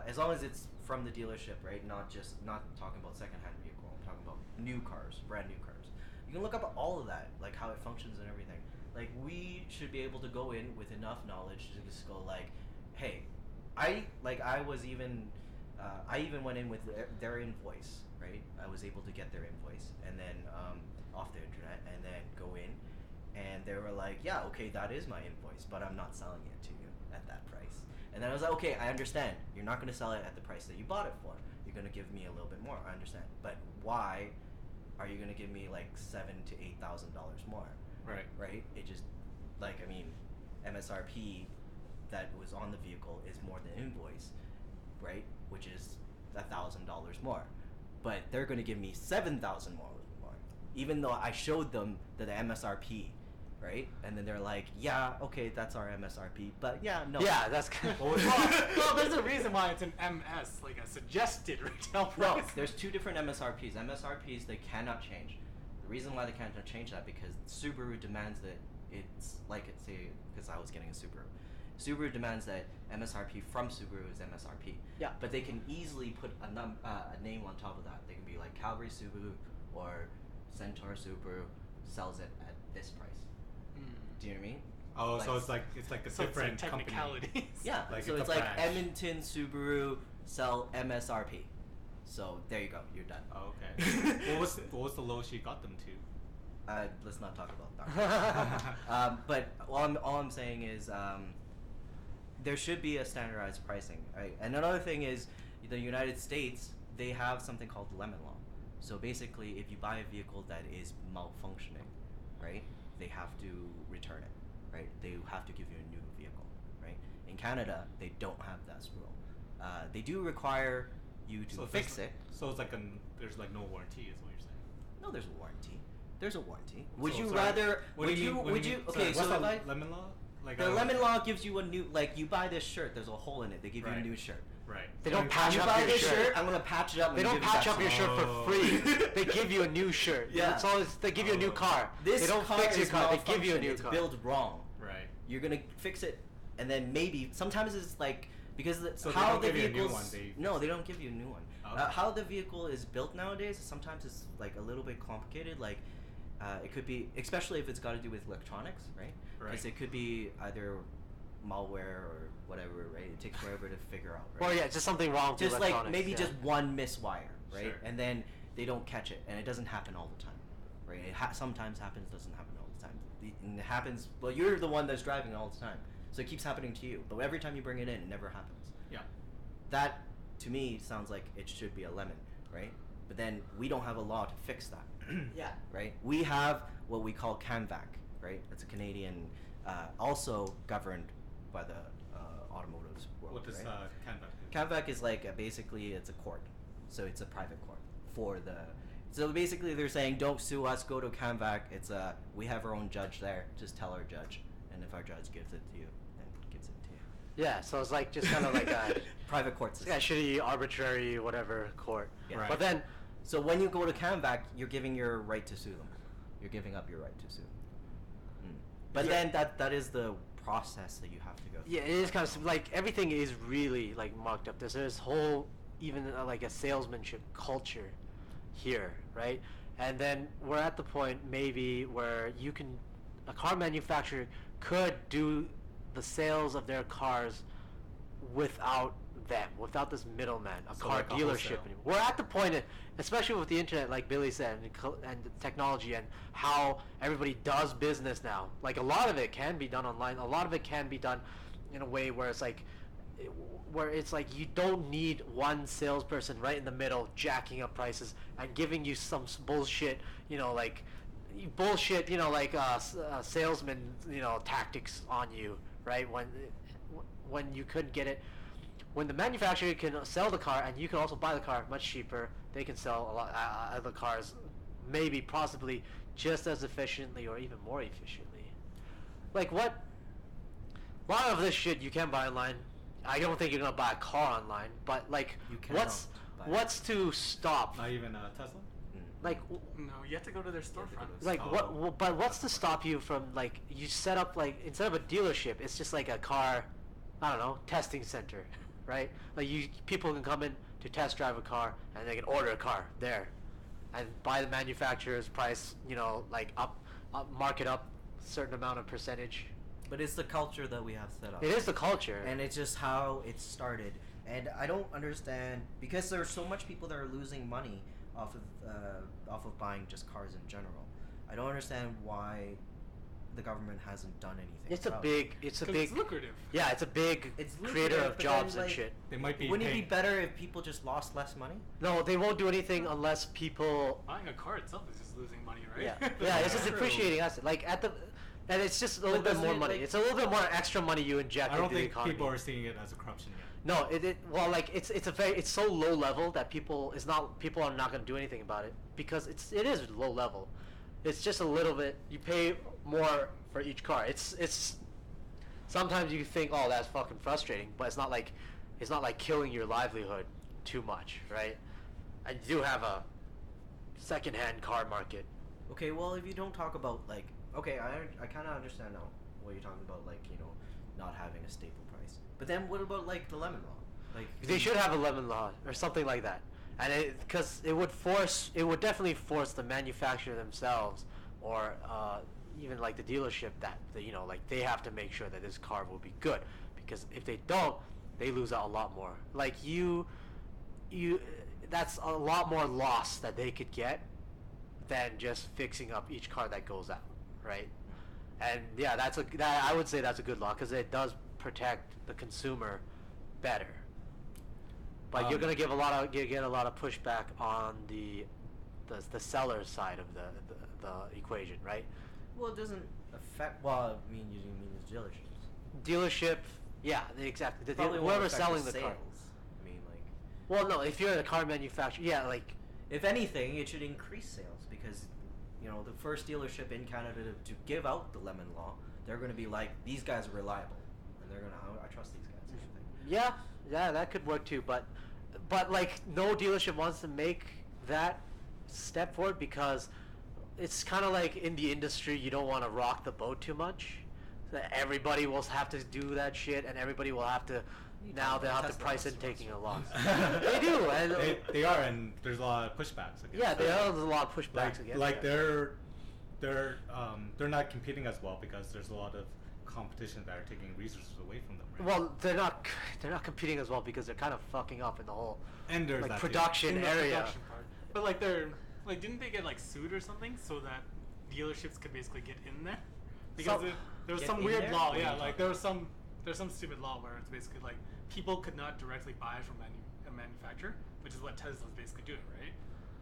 as long as it's from the dealership, right? Not talking about secondhand vehicle. I'm talking about new cars, brand new cars. You can look up all of that, like how it functions and everything. Like we should be able to go in with enough knowledge to just go like, hey, I even went in with their invoice, right? I was able to get their invoice and then off the internet, and then go in, and they were like, yeah, okay, that is my invoice, but I'm not selling it to you at that price. And then I was like, okay, I understand. You're not going to sell it at the price that you bought it for. You're going to give me a little bit more. I understand. But why are you going to give me like $7,000 to $8,000 more?
Right.
Right? It just, like, I mean, MSRP that was on the vehicle is more than invoice, right? Which is $1,000 more. But they're going to give me $7,000 more, even though I showed them the MSRP, right? And then they're like, yeah, okay, that's our MSRP, but yeah, no.
Yeah, that's
well, there's a reason why it's an MS, like a suggested retail price.
No, there's two different MSRPs. MSRPs, they cannot change. The reason why they can't change that because Subaru demands that it's like it's because I was getting a Subaru. Subaru demands that MSRP from Subaru is MSRP.
Yeah.
But they can easily put a name on top of that. They can be like Calgary Subaru or Centaur Subaru sells it at this price. Do you know what I mean?
Oh,
like,
so it's like a different company.
technicalities.
Yeah.
Like
so
it's
it's
a
like
branch.
Edmonton Subaru sell MSRP. So there you go. You're done.
Oh, okay. what was the lowest you got them to?
Let's not talk about that. But all I'm saying is there should be a standardized pricing, right? And another thing is the United States, they have something called the lemon law. So basically, if you buy a vehicle that is malfunctioning, right, they have to return it, right? They have to give you a new vehicle, right? In Canada, they don't have that rule. They do require you to fix it.
So it's like there's like no warranty, is what you're saying.
No, there's a warranty. There's a warranty. Would
So,
you
sorry,
rather?
What do you mean?
Okay,
Sorry,
so
what's
if
the lemon law? Like
the lemon law gives you a new, like you buy this shirt, there's a hole in it. They give you a
Right.
new shirt.
Right.
They don't patch
You
up
buy
your
this
shirt.
shirt, I'm gonna patch it up.
They
and
don't
give it
patch
back
up
to
your
you.
shirt for
Oh.
free. They give you a new shirt.
Yeah.
That's all. They give you a new car.
This
they don't
car
fix your
is
car. They give you a
malfunctioned.
new
It's
car.
built wrong.
Right.
You're gonna fix it, and then maybe sometimes it's like because
So they
how
don't
the
give you a new
vehicles.
one, they
No,
fix
they
it.
don't give you a new one.
Oh, okay.
How the vehicle is built nowadays, sometimes it's like a little bit complicated. Like it could be, especially if it's got to do with electronics, right? Because
Right.
it could be either malware or whatever, right? It takes forever to figure out. Right?
Or yeah, just something wrong with
just like
electronics.
maybe
yeah.
just one miswire, right?
Sure.
And then they don't catch it, and it doesn't happen all the time, right? It sometimes happens, doesn't happen all the time. And it happens. Well, you're the one that's driving all the time, so it keeps happening to you. But every time you bring it in, it never happens.
Yeah.
That to me sounds like it should be a lemon, right? But then we don't have a law to fix that.
Yeah.
Right? We have what we call CAMVAC, right? It's a Canadian, also governed by the automotive world.
What does
right?
Canva do?
CAMVAC is like basically it's a court, so it's a private court for the. So basically, they're saying don't sue us. Go to CAMVAC. It's we have our own judge there. Just tell our judge, and if our judge gives it to you, then gives it to you.
Yeah. So it's like just kind of like a
Private court system.
yeah, shitty, arbitrary, whatever court.
Yeah.
Right.
But then
So when you go to CAMVAC, you're giving your right to sue them. You're giving up your right to sue. But
Yeah.
then that is the process that you have to go through.
yeah, it is kind of like everything is really like marked up. There's this whole even like a salesmanship culture here, right? And then we're at the point maybe where a car manufacturer could do the sales of their cars without them, without this middleman, a
So
car
like a
dealership
wholesale.
anymore. We're at the point, especially with the internet, like Billy said, and the technology and how everybody does business now. Like a lot of it can be done online. A lot of it can be done in a way where it's like you don't need one salesperson right in the middle jacking up prices and giving you some bullshit, salesman, tactics on you, right? When you couldn't get it, when the manufacturer can sell the car and you can also buy the car much cheaper, they can sell a lot other cars, maybe possibly just as efficiently or even more efficiently. Like what? A lot of this shit you can buy online. I don't think you're gonna buy a car online, but like,
You cannot buy it.
what's to stop?
Not even Tesla?
Like,
No, you have to go to their storefront.
like
Oh.
but what's to stop you from, like, you set up, like, instead of a dealership, it's just like a car, I don't know, testing center, right? Like, people can come in to test drive a car, and they can order a car there, and buy the manufacturer's price, you know, like mark it up a certain amount of percentage.
But it's the culture that we have set up.
It is the culture.
And it's just how it started. And I don't understand, because there's so much people that are losing money off of buying just cars in general. I don't understand why the government hasn't done anything.
It's a
about
big,
it.
it's a
'Cause
big,
it's lucrative.
yeah, it's a big
It's
creator
lucrative,
of
but
jobs
then,
and
like,
shit.
They might be
Wouldn't it be
paying-
better if people just lost less money?
No, they won't do anything unless people.
Buying a car itself is just losing money, right?
Yeah,
That's
yeah, it's just
true.
depreciating asset. Like and it's just a little bit
doesn't
more
it,
money.
like-
It's a little bit more extra money you inject
I don't
into the
think
economy.
people are seeing it as a corruption yet.
No, well, like it's so low level that people are not going to do anything about it because it is low level. It's just a little bit. You pay more for each car. It's sometimes you think, oh, that's fucking frustrating, but it's not like killing your livelihood too much, right? And you do have a second-hand car market.
Okay, well, if you don't talk about, like, okay, I kind of understand now what you're talking about, like, you know, not having a staple price. But then what about, like, the lemon law? Like,
They should have a lemon law or something like that, and because it would definitely force the manufacturer themselves, or even like the dealership that you know, like, they have to make sure that this car will be good, because if they don't, they lose out a lot more. Like you that's a lot more loss that they could get than just fixing up each car that goes out, right? And yeah, I would say that's a good law because it does protect the consumer better. But you're gonna get a lot of pushback on the seller side of the equation, right?
well, it doesn't affect, well, I mean, you mean the dealerships.
Dealership, yeah, exactly.
Probably won't
Whoever's
affect
selling the
sales.
car.
I mean, like,
Well, no, if you're a car manufacturer, yeah, like,
if anything, it should increase sales because, you know, the first dealership in Canada to give out the lemon law, they're going to be like, these guys are reliable, and they're going to, I trust these guys. Or something.
yeah, that could work too. But like, no dealership wants to make that step forward because it's kind of like in the industry, you don't want to rock the boat too much. So everybody will have to do that shit, and everybody will have to. Now they'll have to
Tesla
price in
also
taking a
wants
loss. They do, and
They are, and there's a lot of pushbacks. Against
yeah,
them.
there's a lot of pushbacks against
like
that.
they're not competing as well because there's a lot of competition that are taking resources away from them. Right?
Well, they're not competing as well because they're kind of fucking up in the whole
and there's
like
that too.
production
In the
area.
production part. But like didn't they get like sued or something so that dealerships could basically get in there? Because there was
Get
some
in
weird
there?
law,
What are
yeah,
you
like
talking
there's some stupid law where it's basically like people could not directly buy from a manufacturer, which is what Tesla's basically doing, right?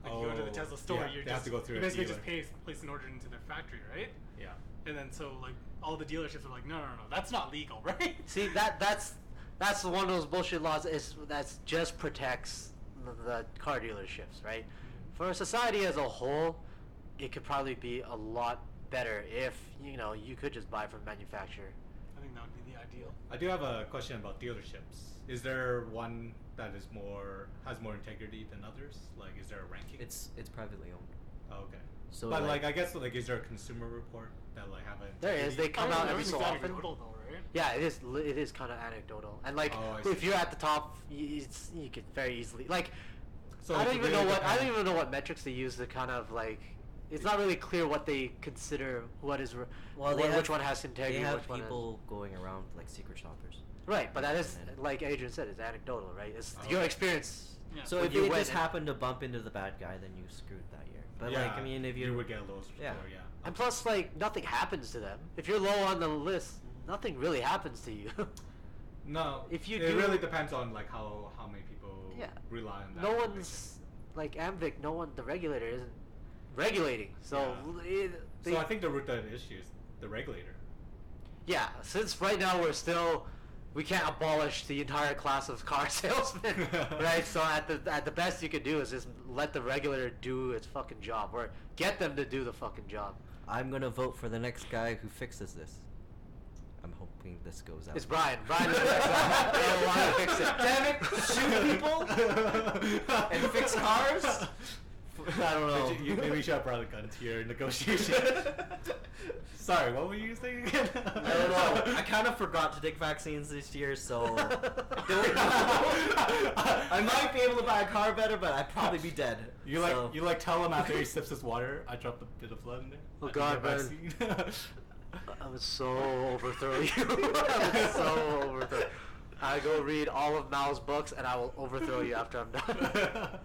Like you go to the
Oh,
Tesla store,
yeah,
you're
they have
just
to go through
you
a
basically
dealer.
just place an order into their factory, right?
Yeah.
And then so like all the dealerships are like, no, that's not legal, right?
See, that's one of those bullshit laws that's just protects the car dealerships, right? For society as a whole, it could probably be a lot better if you could just buy from manufacturer.
I think that would be the ideal.
I do have a question about dealerships. Is there one that has more integrity than others? Like, is there a ranking?
It's privately owned.
Oh, okay.
So,
but
like-
I guess is there a consumer report that have an
There is. They come
I
out
mean,
every so
everything's
often.
anecdotal though, right?
Yeah, it is kind of anecdotal, and like
Oh, I
if
see.
you're at the top, you could very easily like.
So
I
it
don't even
really
know what
depends.
metrics they use to kind of like. It's not really clear what they consider what is which one has integrity.
They have
which one has,
people going around like secret shoppers.
right, but that is
And-
like Adrian said, it's anecdotal, right? It's
Oh,
your
okay.
experience.
Yeah.
So
When
if
you
they
went
just
and-
happen to bump into the bad guy, then you screwed that year. But
yeah,
like, I mean, if
you would get a low score,
Yeah.
yeah.
And plus, like, nothing happens to them. If you're low on the list, nothing really happens to you.
No,
If you
it
do-
really depends on like how many people
Yeah.
rely on that.
No
information.
one's like AMVIC. The regulator isn't regulating. So,
So I think the root of the issue is the regulator.
yeah. Since right now we can't abolish the entire class of car salesmen, right? So at the best you could do is just let the regulator do its fucking job, or get them to do the fucking job.
I'm gonna vote for the next guy who fixes this. I'm hoping this goes out.
It's Bryan. Bryan is the next guy. They don't want to fix it.
Damn it! Shoot people and fix cars I don't know.
Maybe you should have brought a gun to your negotiation. Sorry, what were you saying again?
I don't know. I kind of forgot to take vaccines this year, so don't know. I might be able to buy a car better, but I'd probably be dead.
You like tell him after he sips his water, I dropped a bit of blood in there.
Oh
I
God,
didn't get
man.
vaccine."
I would so overthrow you. I would so overthrow. I go read all of Mao's books and I will overthrow you after I'm done.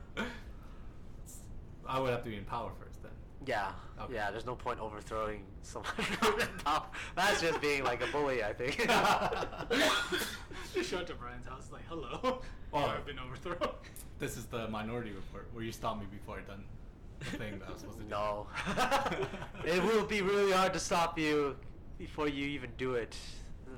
I would have to be in power first then.
Yeah,
Okay.
yeah. There's no point overthrowing someone. That's just being like a bully, I think.
Just show up to Brian's house like, hello.
Oh.
I've been overthrown.
This is the Minority Report where you stop me before I done the thing that I was supposed to do.
No. It will be really hard to stop you before you even do it.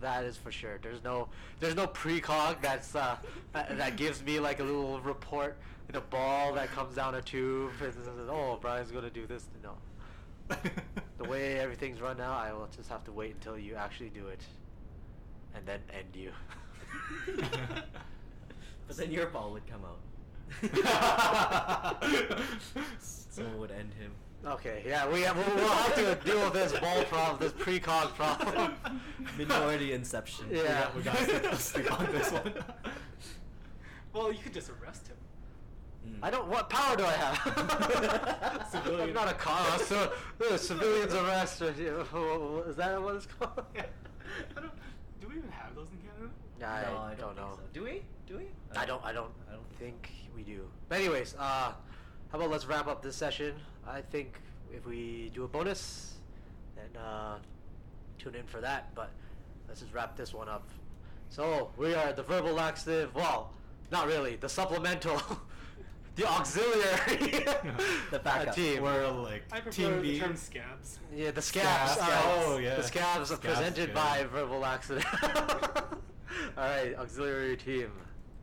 That is for sure. There's no precog that gives me like a little report in a ball that comes down a tube and says, oh, Brian's gonna do this. No. The way everything's run now, I will just have to wait until you actually do it, and then end you.
But then your ball would come out. Someone would end him.
Okay, yeah, we'll have to deal with this ball problem, this precog problem.
Minority inception.
Yeah.
We gotta sleep on this one.
Well, you could just arrest him.
I don't. What power do I have?
Civilian.
I'm not a cop. So civilians arrest. Is that what it's called?
Yeah. Do we even have those in Canada?
Yeah,
No,
I don't know.
think so. Do we? Do we?
I don't think we do. But anyways, how about let's wrap up this session? I think if we do a bonus, then tune in for that. But let's just wrap this one up. So we are the verbal laxative. Well, not really. The supplemental, the auxiliary,
The backup.
team.
We're like
I prefer
Team
the
B.
term scabs.
Yeah, the scabs.
Scabs.
All right.
Oh, yeah.
The scabs are
Scabs,
presented
yeah.
by verbal laxative. All right, auxiliary team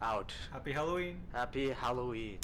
out.
Happy Halloween.
Happy Halloween.